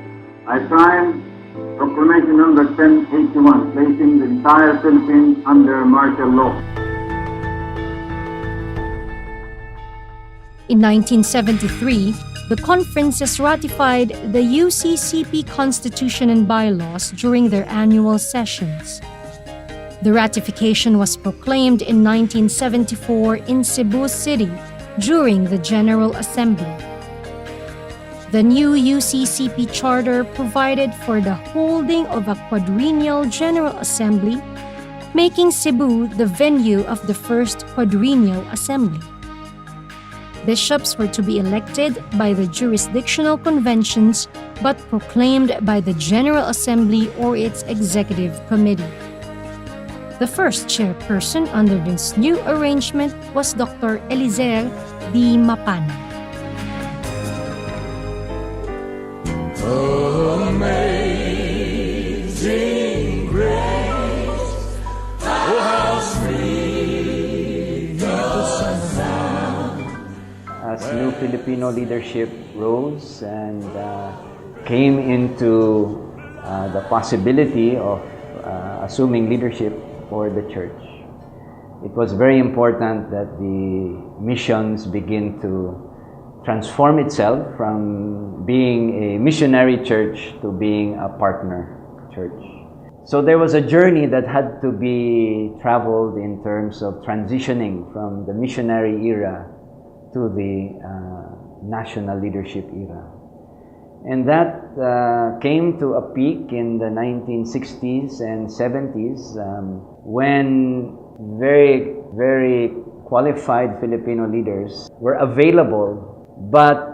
I signed Proclamation number 1081, placing the entire Philippines under martial law. In 1973, the conferences ratified the UCCP Constitution and bylaws during their annual sessions. The ratification was proclaimed in 1974 in Cebu City during the General Assembly. The new UCCP charter provided for the holding of a quadrennial General Assembly, making Cebu the venue of the first quadrennial assembly. Bishops were to be elected by the jurisdictional conventions but proclaimed by the General Assembly or its executive committee. The first chairperson under this new arrangement was Dr. Eliezer D. Mapana. Amazing grace, oh how sweet the sound. As new Filipino leadership rose and came into the possibility of assuming leadership for the church, it was very important that the missions begin to transform itself from being a missionary church to being a partner church. So there was a journey that had to be traveled in terms of transitioning from the missionary era to the national leadership era. And that came to a peak in the 1960s and 70s when very, very qualified Filipino leaders were available but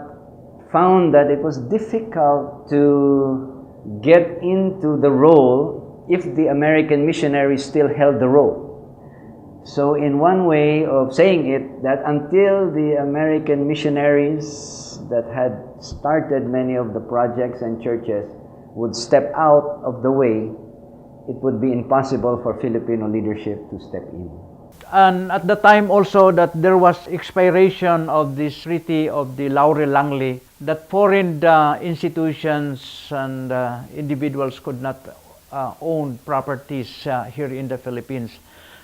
found that it was difficult to get into the role if the American missionaries still held the role. So in one way of saying it, that until the American missionaries that had started many of the projects and churches would step out of the way, it would be impossible for Filipino leadership to step in. And at the time also that there was expiration of this treaty of the Laurel-Langley, that foreign institutions and individuals could not own properties here in the Philippines.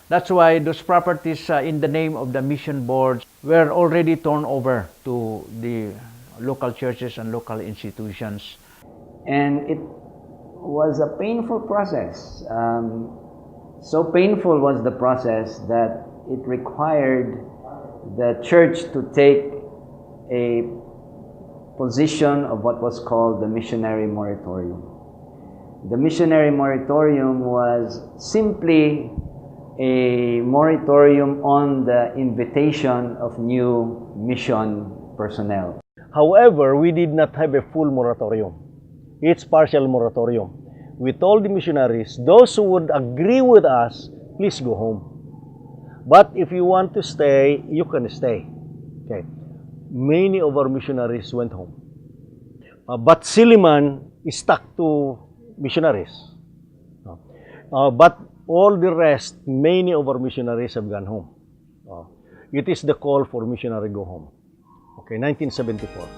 That's why those properties in the name of the mission boards were already turned over to the local churches and local institutions. And it was a painful process. So painful was the process that it required the church to take a position of what was called the missionary moratorium. The missionary moratorium was simply a moratorium on the invitation of new mission personnel. However, we did not have a full moratorium. It's partial moratorium. We told the missionaries, those who would agree with us, please go home. But if you want to stay, you can stay. Okay. Many of our missionaries went home. But Silliman is stuck to missionaries. But all the rest, many of our missionaries have gone home. It is the call for missionary go home. Okay, 1974.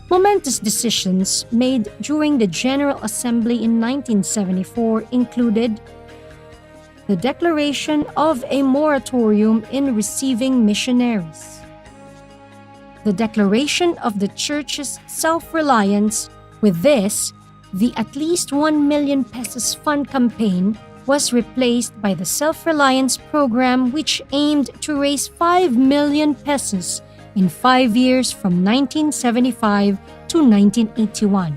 Momentous decisions made during the General Assembly in 1974 included the declaration of a moratorium in receiving missionaries, the declaration of the Church's self-reliance. With this, the at least 1 million pesos fund campaign was replaced by the self-reliance program, which aimed to raise 5 million pesos in 5 years from 1975 to 1981.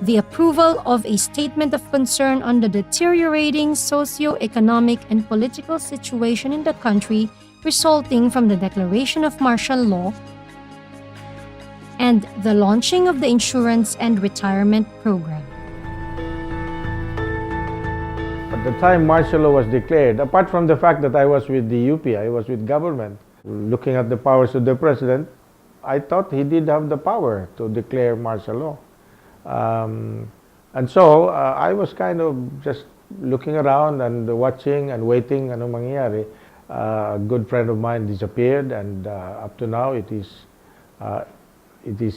The approval of a statement of concern on the deteriorating socio-economic and political situation in the country resulting from the declaration of martial law, and the launching of the insurance and retirement program. At the time martial law was declared, apart from the fact that I was with the UP, I was with government, looking at the powers of the president, I thought he did have the power to declare martial law. And so I was kind of just looking around and watching and waiting anong mangyayari. A good friend of mine disappeared, and up to now it is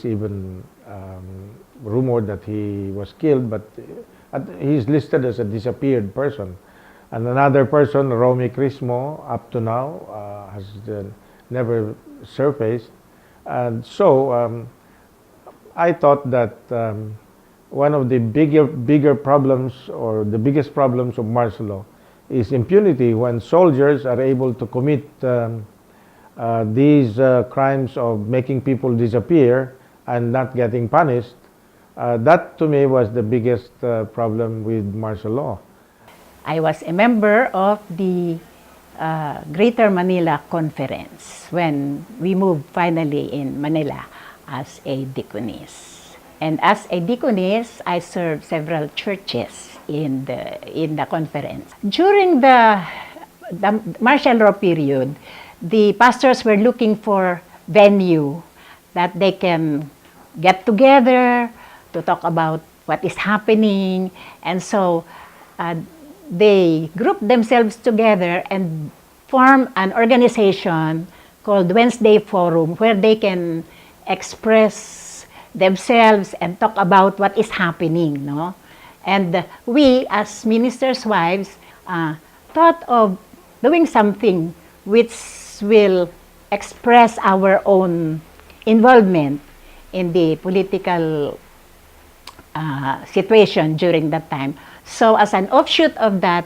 even rumored that he was killed, but he's listed as a disappeared person. And another person, Romy Crismo, up to now, has never surfaced. And so I thought that one of the bigger problems, or the biggest problems of martial law, is impunity. When soldiers are able to commit these crimes of making people disappear and not getting punished, that to me was the biggest problem with martial law. I was a member of the Greater Manila Conference when we moved finally in Manila as a deaconess. And as a deaconess, I served several churches in the conference. During the martial law period, the pastors were looking for venue that they can get together to talk about what is happening. And so they grouped themselves together and formed an organization called Wednesday Forum, where they can express themselves and talk about what is happening, no? And we, as ministers' wives, thought of doing something which will express our own involvement in the political situation during that time. So as an offshoot of that,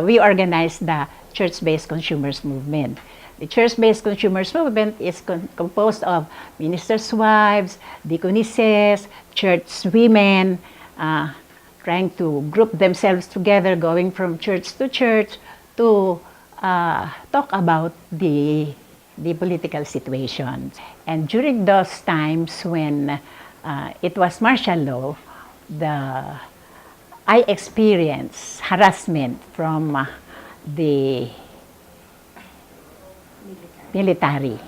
we organized the Church-Based Consumers Movement. The Church-Based Consumers Movement is composed of ministers' wives, deaconesses, church women, trying to group themselves together, going from church to church to talk about the political situation. And during those times when it was martial law, I experienced harassment from the military.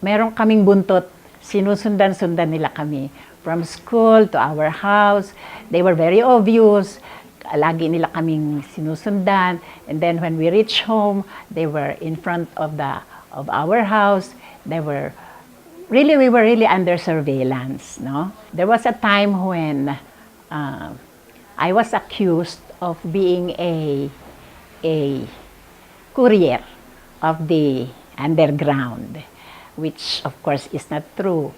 Meron kaming buntot, sinusundan-sundan nila kami. From school to our house, they were very obvious. Lagi nila kaming sinusundan. And then when we reached home, they were in front of our house. We were really under surveillance, no? There was a time when I was accused of being a courier of the underground, which of course is not true.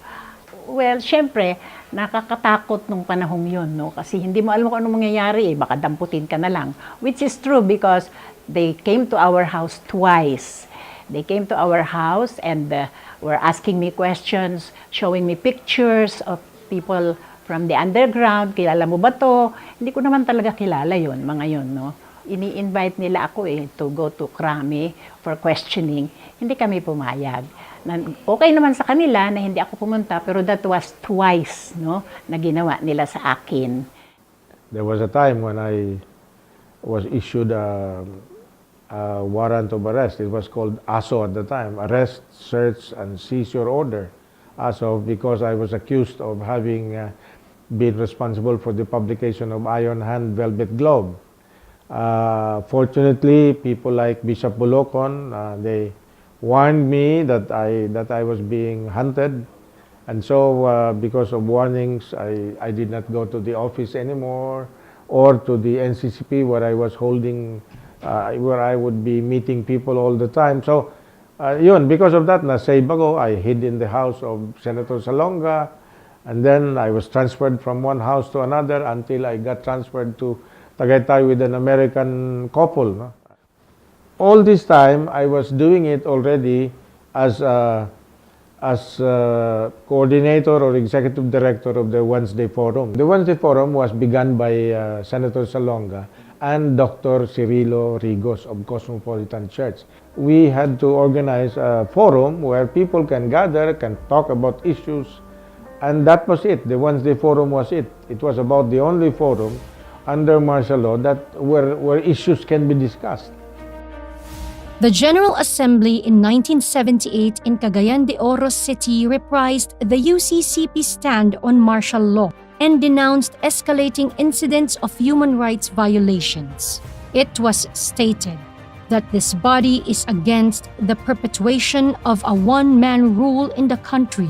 Well, syempre, nakakatakot nung panahong yun, no? Kasi hindi mo alam kung anong mangyayari, baka damputin ka na lang. Which is true because they came to our house twice. They came to our house and were asking me questions, showing me pictures of people from the underground. Kilala mo ba to? Hindi ko naman talaga kilala yun, mga yun, no? Ini-invite nila ako to go to Krami for questioning. Hindi kami pumayag. Okay naman sa kanila na hindi ako pumunta, pero that was twice, no, na ginawa nila sa akin. There was a time when I was issued a warrant of arrest. It was called ASO at the time, Arrest, Search, and Seizure Order. ASO, because I was accused of having been responsible for the publication of Iron Hand Velvet Globe. Fortunately, people like Bishop Bulocon, they warned me that I was being hunted, and so because of warnings, I did not go to the office anymore, or to the NCCP where I was holding, where I would be meeting people all the time. So, yun, because of that, na-save ako. I hid in the house of Senator Salonga, and then I was transferred from one house to another until I got transferred to Tagaytay with an American couple. No? All this time, I was doing it already as coordinator or executive director of the Wednesday Forum. The Wednesday Forum was begun by Senator Salonga and Dr. Cirilo Rigos of Cosmopolitan Church. We had to organize a forum where people can gather, can talk about issues, and that was it. The Wednesday Forum was it. It was about the only forum under martial law where issues can be discussed. The General Assembly in 1978 in Cagayan de Oro City reprised the UCCP stand on martial law and denounced escalating incidents of human rights violations. It was stated that this body is against the perpetuation of a one-man rule in the country,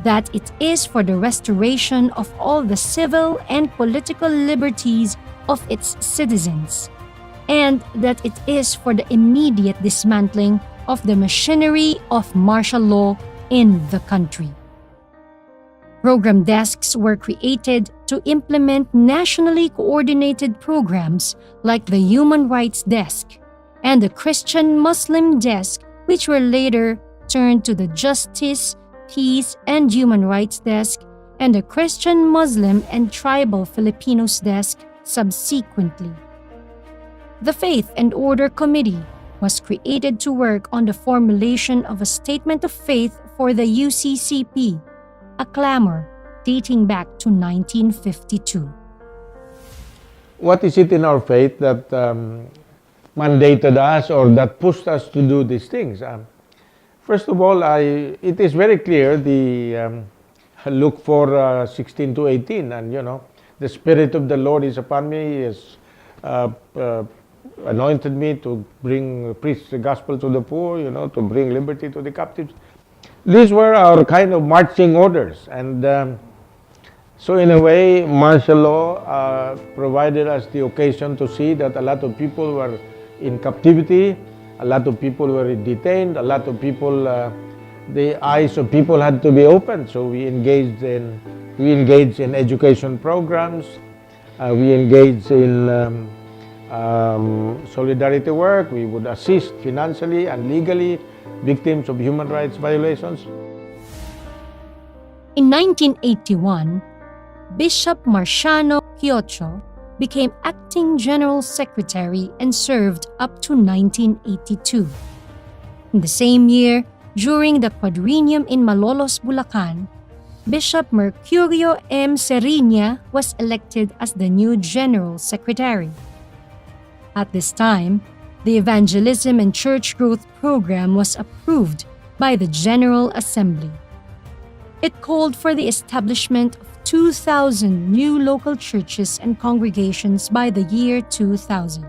that it is for the restoration of all the civil and political liberties of its citizens, and that it is for the immediate dismantling of the machinery of martial law in the country. Program desks were created to implement nationally coordinated programs like the Human Rights Desk and the Christian Muslim Desk, which were later turned to the Justice, Peace, and Human Rights Desk and the Christian Muslim and Tribal Filipinos Desk subsequently. The Faith and Order Committee was created to work on the formulation of a statement of faith for the UCCP, a clamor dating back to 1952. What is it in our faith that mandated us or that pushed us to do these things? First of all, it is very clear, the look for 16 to 18, and the Spirit of the Lord is upon me, He has anointed me to preach the gospel to the poor, to bring liberty to the captives. These were our kind of marching orders, and so in a way, martial law provided us the occasion to see that a lot of people were in captivity, a lot of people were detained, a lot of people, the eyes of people had to be opened. So we engaged in education programs, we engaged in solidarity work. We would assist financially and legally victims of human rights violations. In 1981, Bishop Marciano Quiocho became acting General Secretary and served up to 1982. In the same year, during the quadrennium in Malolos, Bulacan, Bishop Mercurio M. Seriña was elected as the new General Secretary. At this time, the Evangelism and Church Growth Program was approved by the General Assembly. It called for the establishment of 2,000 new local churches and congregations by the year 2000.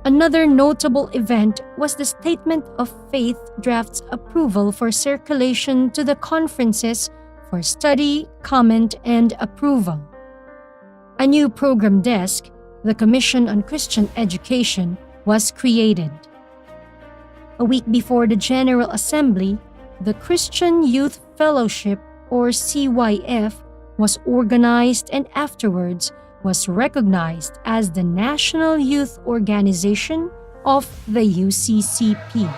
Another notable event was the Statement of Faith draft's approval for circulation to the conferences for study, comment, and approval. A new program desk, the Commission on Christian Education, was created. A week before the General Assembly, the Christian Youth Fellowship, or CYF, was organized and afterwards was recognized as the National Youth Organization of the UCCP.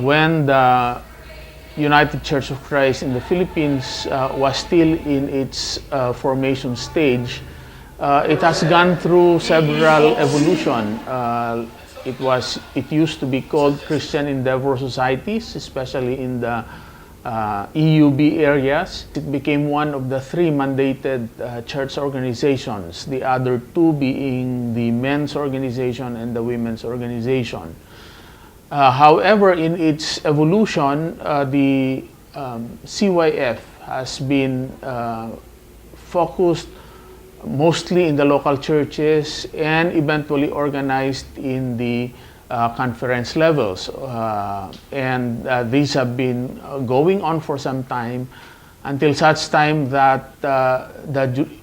When the United Church of Christ in the Philippines was still in its formation stage, it has gone through several evolution. It used to be called Christian Endeavor Societies, especially in the EUB areas. It became one of the three mandated church organizations, the other two being the men's organization and the women's organization. However, in its evolution, the CYF has been focused mostly in the local churches and eventually organized in the conference levels. These have been going on for some time until such time that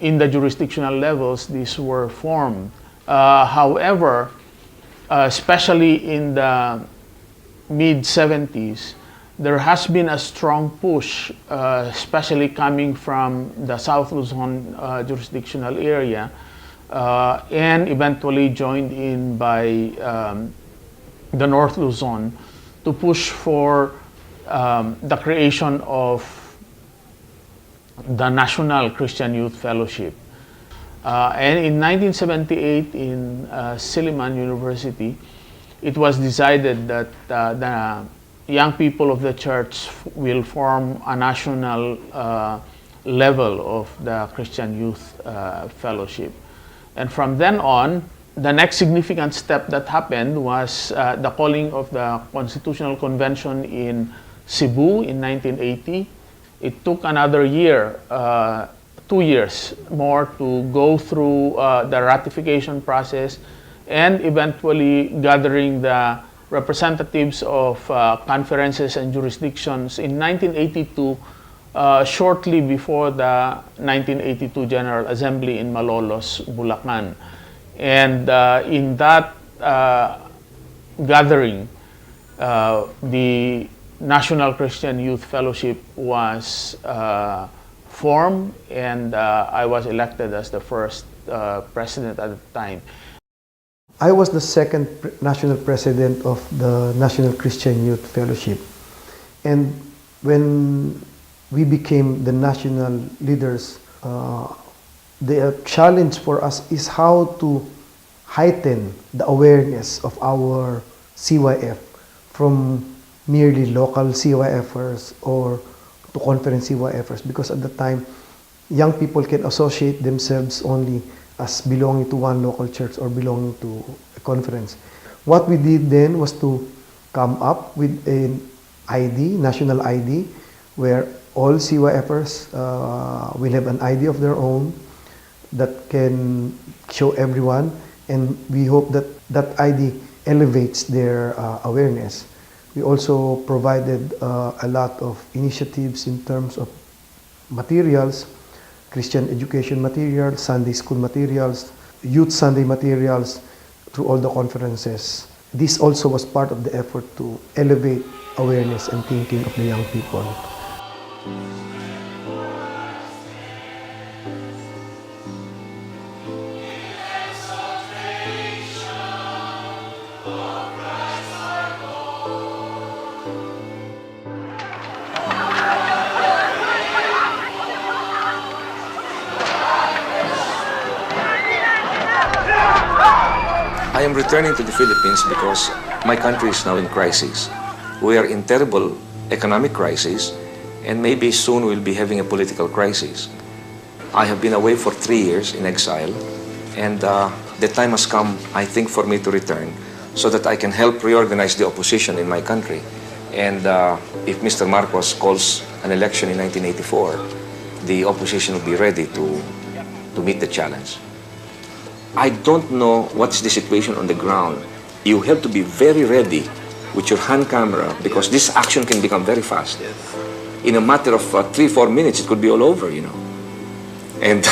in the jurisdictional levels these were formed. However, especially in the mid-70s, there has been a strong push, especially coming from the South Luzon jurisdictional area, and eventually joined in by the North Luzon, to push for the creation of the National Christian Youth Fellowship. And in 1978 in Silliman University, it was decided that the young people of the church will form a national level of the Christian Youth Fellowship. And from then on, the next significant step that happened was the calling of the Constitutional Convention in Cebu in 1980. It took another year, 2 years more, to go through the ratification process and eventually gathering the representatives of conferences and jurisdictions in 1982, shortly before the 1982 General Assembly in Malolos, Bulacan. And in that gathering, the National Christian Youth Fellowship was formed, and I was elected as the first president at the time. I was the second national president of the National Christian Youth Fellowship. And when we became the national leaders, the challenge for us is how to heighten the awareness of our CYF from merely local CYFers or to conference CYFers, because at the time, young people can associate themselves only as belonging to one local church or belonging to a conference. What we did then was to come up with an ID, national ID, where all CYFers will have an ID of their own that can show everyone, and we hope that that ID elevates their awareness. We also provided a lot of initiatives in terms of materials, Christian education materials, Sunday school materials, youth Sunday materials through all the conferences. This also was part of the effort to elevate awareness and thinking of the young people. I am returning to the Philippines because my country is now in crisis. We are in terrible economic crisis, and maybe soon we'll be having a political crisis. I have been away for 3 years in exile, and the time has come, I think, for me to return so that I can help reorganize the opposition in my country. And if Mr. Marcos calls an election in 1984, the opposition will be ready to meet the challenge. I don't know what's the situation on the ground. You have to be very ready with your hand camera because this action can become very fast. In a matter of 3-4 minutes, it could be all over, you know. And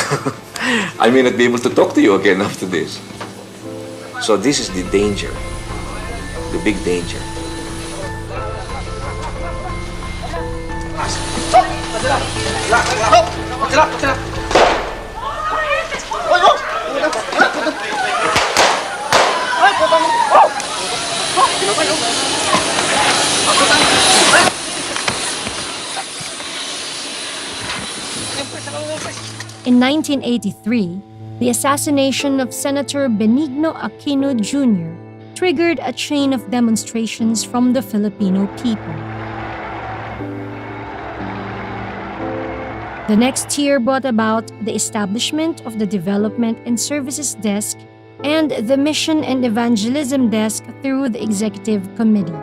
I may not be able to talk to you again after this. So this is the danger, the big danger. In 1983, the assassination of Senator Benigno Aquino Jr. triggered a chain of demonstrations from the Filipino people. The next year brought about the establishment of the Development and Services Desk and the Mission and Evangelism Desk through the Executive Committee.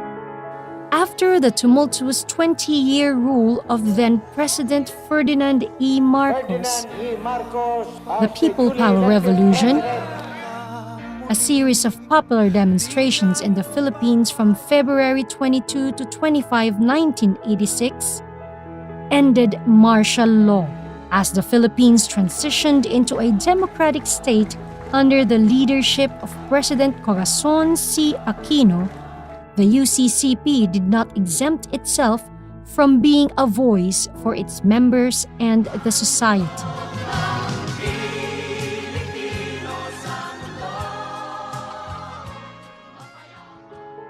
After the tumultuous 20-year rule of then-President Ferdinand E. Marcos, the People Power Revolution, a series of popular demonstrations in the Philippines from February 22 to 25, 1986, ended martial law as the Philippines transitioned into a democratic state under the leadership of President Corazon C. Aquino. The UCCP did not exempt itself from being a voice for its members and the society.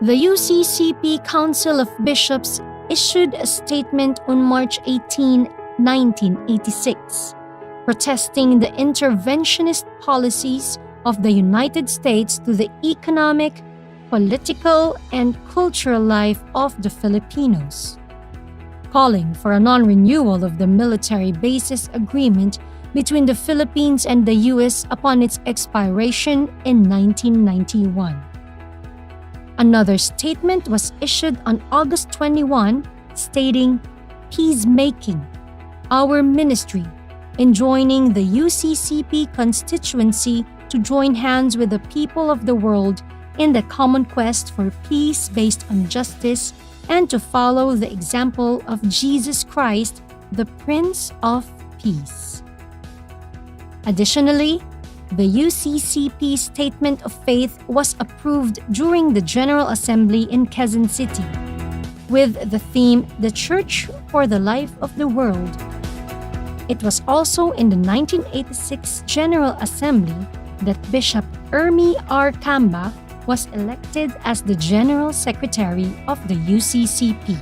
The UCCP Council of Bishops issued a statement on March 18, 1986, protesting the interventionist policies of the United States to the economic, political, and cultural life of the Filipinos, calling for a non-renewal of the military bases agreement between the Philippines and the U.S. upon its expiration in 1991. Another statement was issued on August 21, stating, "Peacemaking, our ministry, enjoining the UCCP constituency to join hands with the people of the world in the common quest for peace based on justice and to follow the example of Jesus Christ, the Prince of Peace. Additionally, the UCCP Statement of Faith was approved during the General Assembly in Quezon City, with the theme The Church for the Life of the World. It was also in the 1986 General Assembly that Bishop Ermi R. Camba was elected as the General Secretary of the UCCP.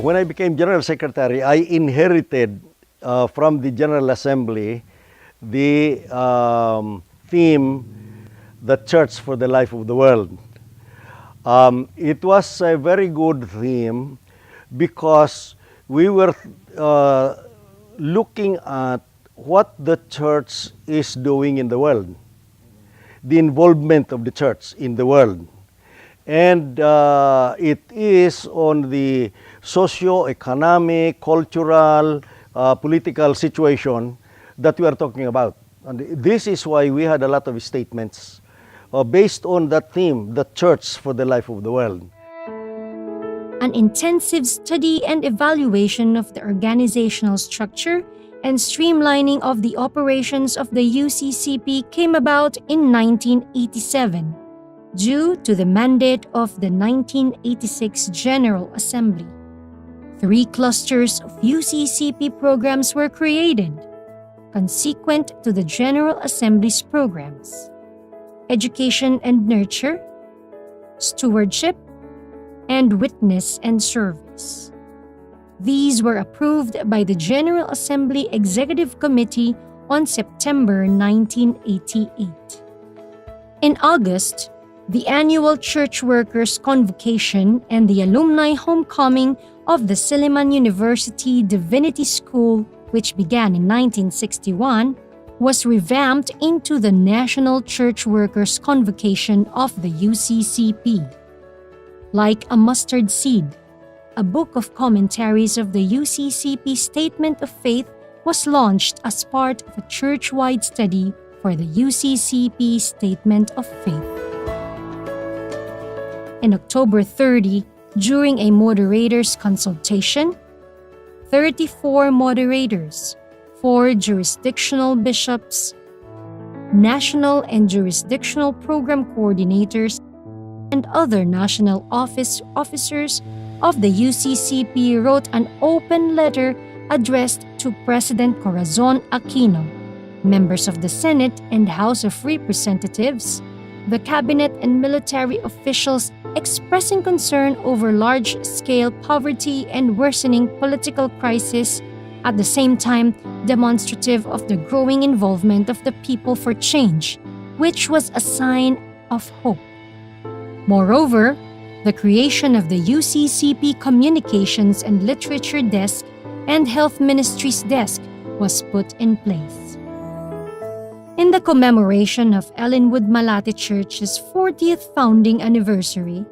When I became General Secretary, I inherited from the General Assembly the theme, The Church for the Life of the World. It was a very good theme because we were looking at what the church is doing in the world, the involvement of the church in the world. And it is on the socio-economic, cultural, political situation that we are talking about. And this is why we had a lot of statements based on that theme, the church for the life of the world. An intensive study and evaluation of the organizational structure and streamlining of the operations of the UCCP came about in 1987 due to the mandate of the 1986 General Assembly. 3 clusters of UCCP programs were created, consequent to the General Assembly's programs: Education and Nurture, Stewardship, and Witness and Service. These were approved by the General Assembly Executive Committee on September 1988. In August, the annual Church Workers' Convocation and the Alumni Homecoming of the Silliman University Divinity School, which began in 1961, was revamped into the National Church Workers' Convocation of the UCCP. Like a Mustard Seed, a book of commentaries of the UCCP Statement of Faith was launched as part of a church-wide study for the UCCP Statement of Faith. In October 30, during a moderators' consultation, 34 moderators, 4 jurisdictional bishops, national and jurisdictional program coordinators, and other national officers of the UCCP wrote an open letter addressed to President Corazon Aquino, members of the Senate and House of Representatives, the cabinet and military officials, expressing concern over large-scale poverty and worsening political crisis, at the same time demonstrative of the growing involvement of the people for change, which was a sign of hope. Moreover, the creation of the UCCP Communications and Literature Desk and Health Ministries Desk was put in place. In the commemoration of Ellenwood Malate Church's 40th founding anniversary,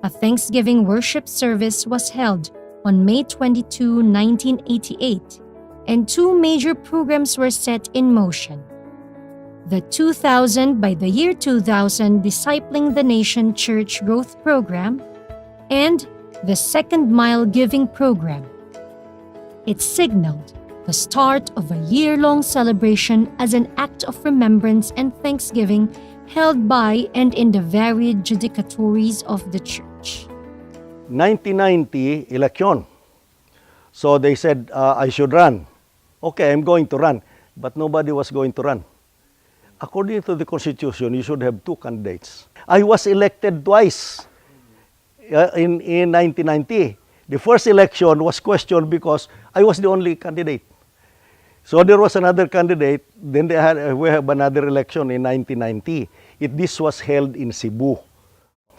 a Thanksgiving worship service was held on May 22, 1988, and 2 major programs were set in motion. The 2000 by the year 2000 Discipling the Nation Church Growth Program, and the Second Mile Giving Program. It signaled the start of a year-long celebration as an act of remembrance and thanksgiving held by and in the varied judicatories of the church. 1990 election. So they said I should run. Okay, I'm going to run. But nobody was going to run. According to the Constitution, you should have 2 candidates. I was elected twice in 1990. The first election was questioned because I was the only candidate. So there was another candidate. Then we have another election in 1990. This was held in Cebu.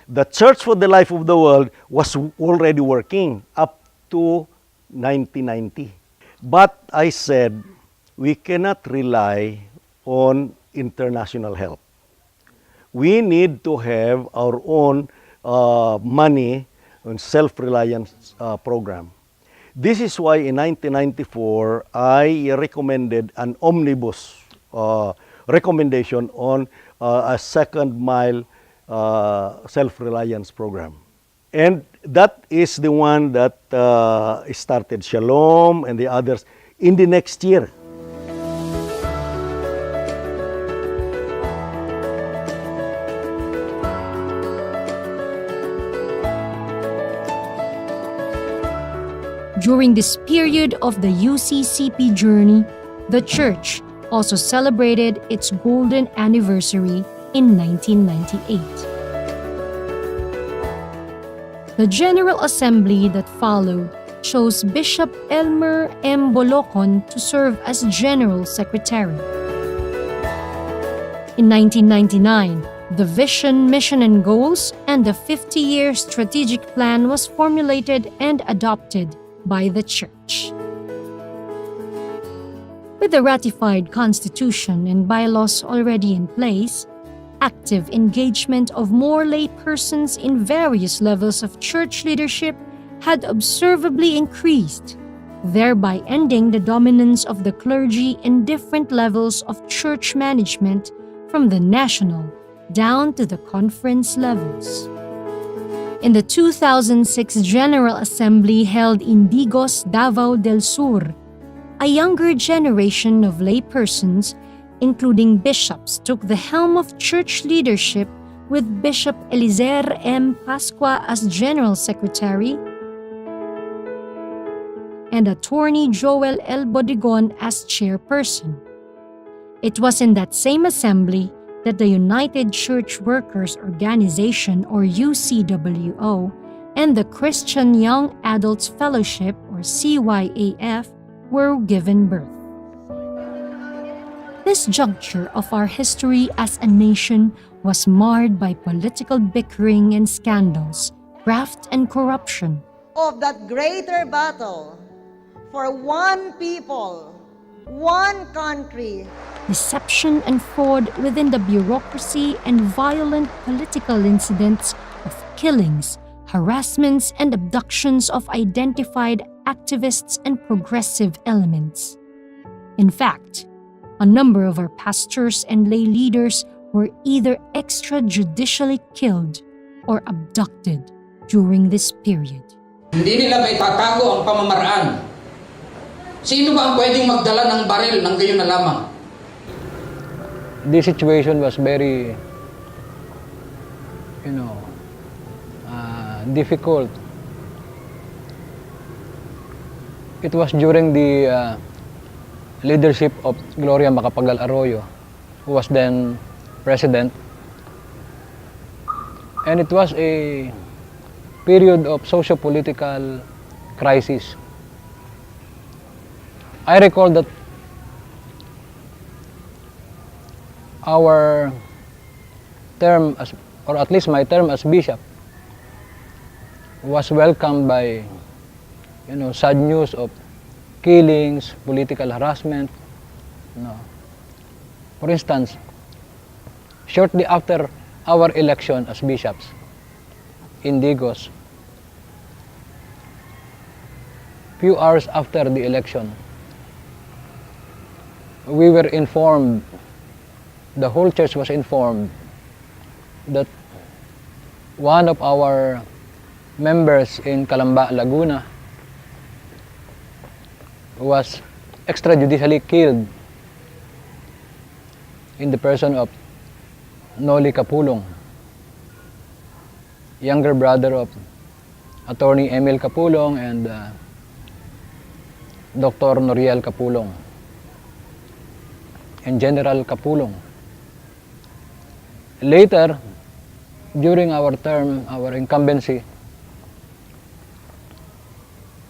The Church for the Life of the World was already working up to 1990. But I said, we cannot rely on international help. We need to have our own money and self-reliance program. This is why in 1994, I recommended an omnibus recommendation on a second mile self-reliance program. And that is the one that started Shalom and the others in the next year. During this period of the UCCP journey, the Church also celebrated its golden anniversary in 1998. The General Assembly that followed chose Bishop Elmer M. Bolocon to serve as General Secretary. In 1999, the Vision, Mission, and Goals and the 50-year strategic plan was formulated and adopted by the Church. With the ratified Constitution and bylaws already in place, active engagement of more lay persons in various levels of church leadership had observably increased, thereby ending the dominance of the clergy in different levels of church management from the national down to the conference levels. In the 2006 General Assembly held in Digos, Davao del Sur, a younger generation of laypersons, including bishops, took the helm of church leadership with Bishop Elizer M. Pascua as General Secretary and Attorney Joel L. Bodigon as Chairperson. It was in that same assembly that the United Church Workers Organization, or UCWO, and the Christian Young Adults Fellowship, or CYAF, were given birth. This juncture of our history as a nation was marred by political bickering and scandals, graft and corruption. Of that greater battle for one people, one country. Deception and fraud within the bureaucracy and violent political incidents of killings, harassments, and abductions of identified activists and progressive elements. In fact, a number of our pastors and lay leaders were either extrajudicially killed or abducted during this period. Hindi nila ba itatago ang pamamaraan? Sino ba ang pwedeng magdala ng baril ng gayon na lamang? This situation was very, difficult. It was during the leadership of Gloria Macapagal Arroyo, who was then president. And it was a period of socio-political crisis. I recall that our term, or at least my term as bishop, was welcomed by, sad news of killings, political harassment. For instance, shortly after our election as bishops in Digos, few hours after the election, we were informed, the whole church was informed, that one of our members in Calamba, Laguna, was extrajudicially killed in the person of Noli Capulong, younger brother of Attorney Emil Capulong and Dr. Noriel Capulong and General Capulong. Later, during our term, our incumbency,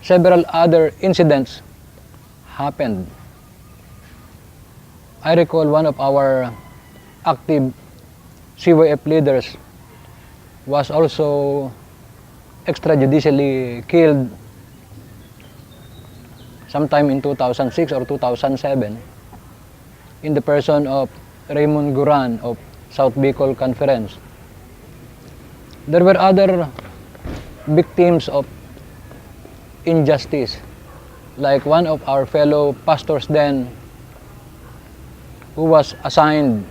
several other incidents happened. I recall one of our active CYF leaders was also extrajudicially killed sometime in 2006 or 2007 in the person of Raymond Guran of South Bicol Conference. There were other victims of injustice, like one of our fellow pastors then who was assigned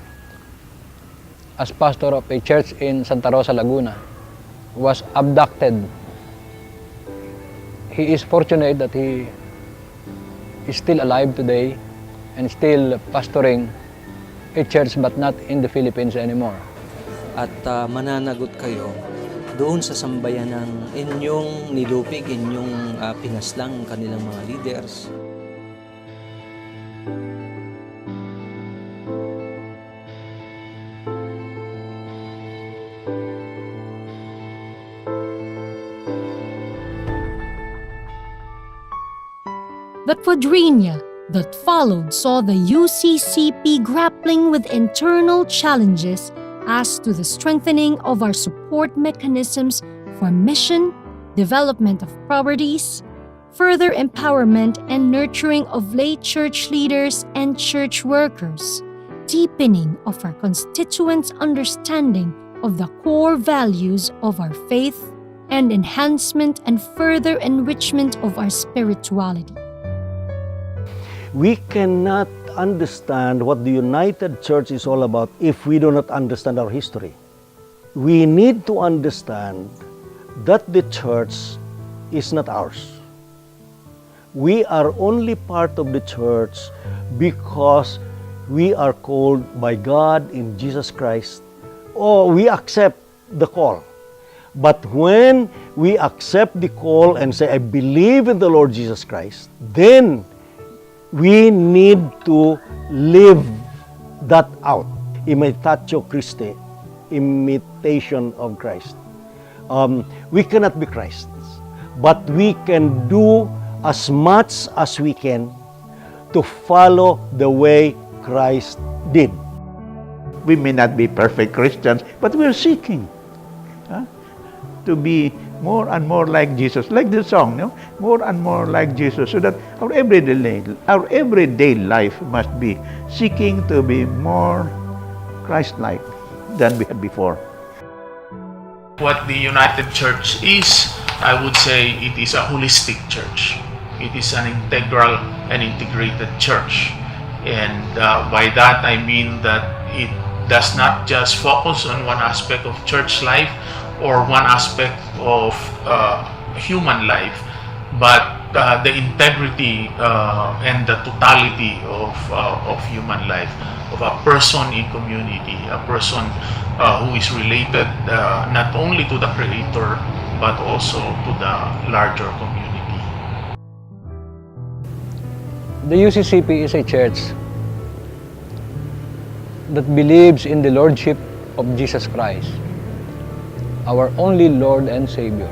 as pastor of a church in Santa Rosa, Laguna, was abducted. He is fortunate that he is still alive today and still pastoring a church but not in the Philippines anymore. At mananagot kayo doon sa sambayan ng inyong nilupig, inyong pinaslang kanilang mga leaders. The quadrennia that followed saw the UCCP grappling with internal challenges as to the strengthening of our support mechanisms for mission, development of priorities, further empowerment and nurturing of lay church leaders and church workers, deepening of our constituents' understanding of the core values of our faith, and enhancement and further enrichment of our spirituality. We cannot understand what the United Church is all about if we do not understand our history. We need to understand that the church is not ours. We are only part of the church because we are called by God in Jesus Christ, or we accept the call. But when we accept the call and say, I believe in the Lord Jesus Christ, then we need to live that out. Imitatio Christi, imitation of Christ. We cannot be Christ, but we can do as much as we can to follow the way Christ did. We may not be perfect Christians, but we're seeking to be more and more like Jesus, like the song, no? More and more like Jesus, so that our everyday life must be seeking to be more Christ-like than we had before. What the United Church is, I would say it is a holistic church. It is an integral and integrated church. And by that I mean that it does not just focus on one aspect of church life or one aspect of human life, but the integrity and the totality of human life, of a person in community, a person who is related not only to the Creator, but also to the larger community. The UCCP is a church that believes in the Lordship of Jesus Christ, our only Lord and Savior.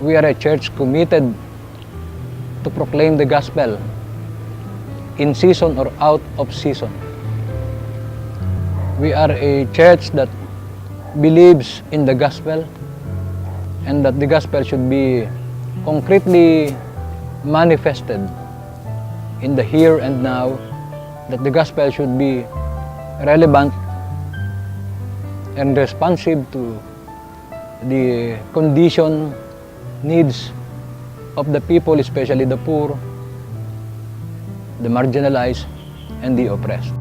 We are a church committed to proclaim the gospel in season or out of season. We are a church that believes in the gospel and that the gospel should be concretely manifested in the here and now, that the gospel should be relevant and responsive to the condition, needs of the people, especially the poor, the marginalized, and the oppressed.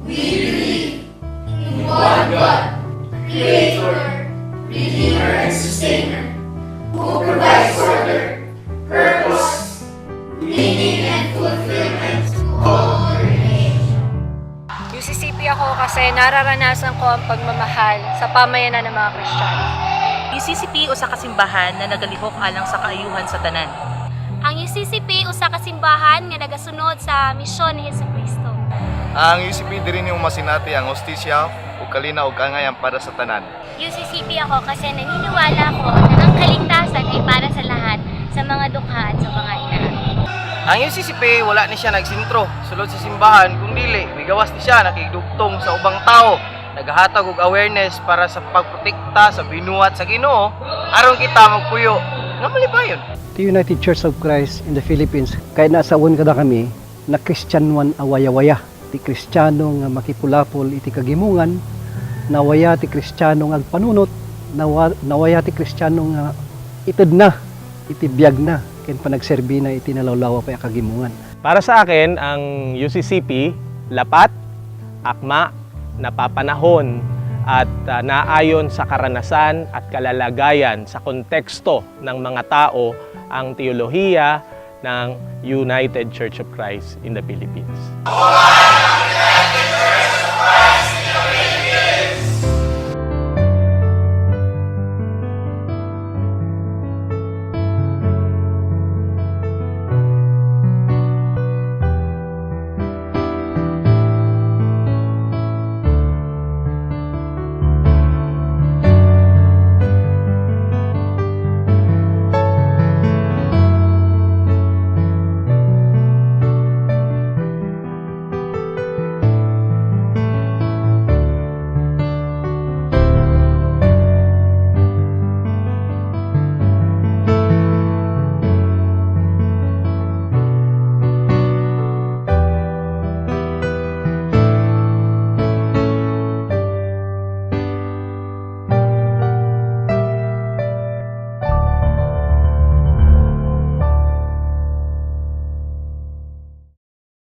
We believe in one God, Creator, Redeemer, and Sustainer, who provides order, purpose, meaning, and fulfillment to all creation. UCCP ako kasi nararanasan ko ang pagmamahal sa pamayanan ng mga Kristiyano. UCCP usa ka simbahan na nagalihok alang sa kaayuhan sa tanan. Ang UCCP usa ka simbahan nga nagasunod sa misyon ni Jesucristo. Ang UCCP diri nimo masinati ang hostisya ug kalinaw ug kaangayan para sa tanan. UCCP ako kasi naniniwala ko na ang kaligtasan ay para sa lahat, sa mga dukha at sa mga inaan. Ang UCCP wala ni siya nagsintro sulod sa simbahan kung dili migawas ni siya nakigdugtong sa ubang tao, naghatag og awareness para sa pagprotekta sa binuhat sa Ginoo aron kita magpuyo nga malipayon. The United Church of Christ in the Philippines, kahit nasawon kada kami na Kristyanuan awaya-waya, ti Kristiyano nga makipulapol iti kagimungan, nawaya ti Kristiyano nga agpanunot, nawaya ti Kristiyano nga ited na, iti biyag na, ken panagserbi na iti nalawlawa pa kagimungan. Para sa akin, ang UCCP, lapat, akma, napapanahon at naayon sa karanasan at kalalagayan sa konteksto ng mga tao ang teolohiya ng United Church of Christ in the Philippines.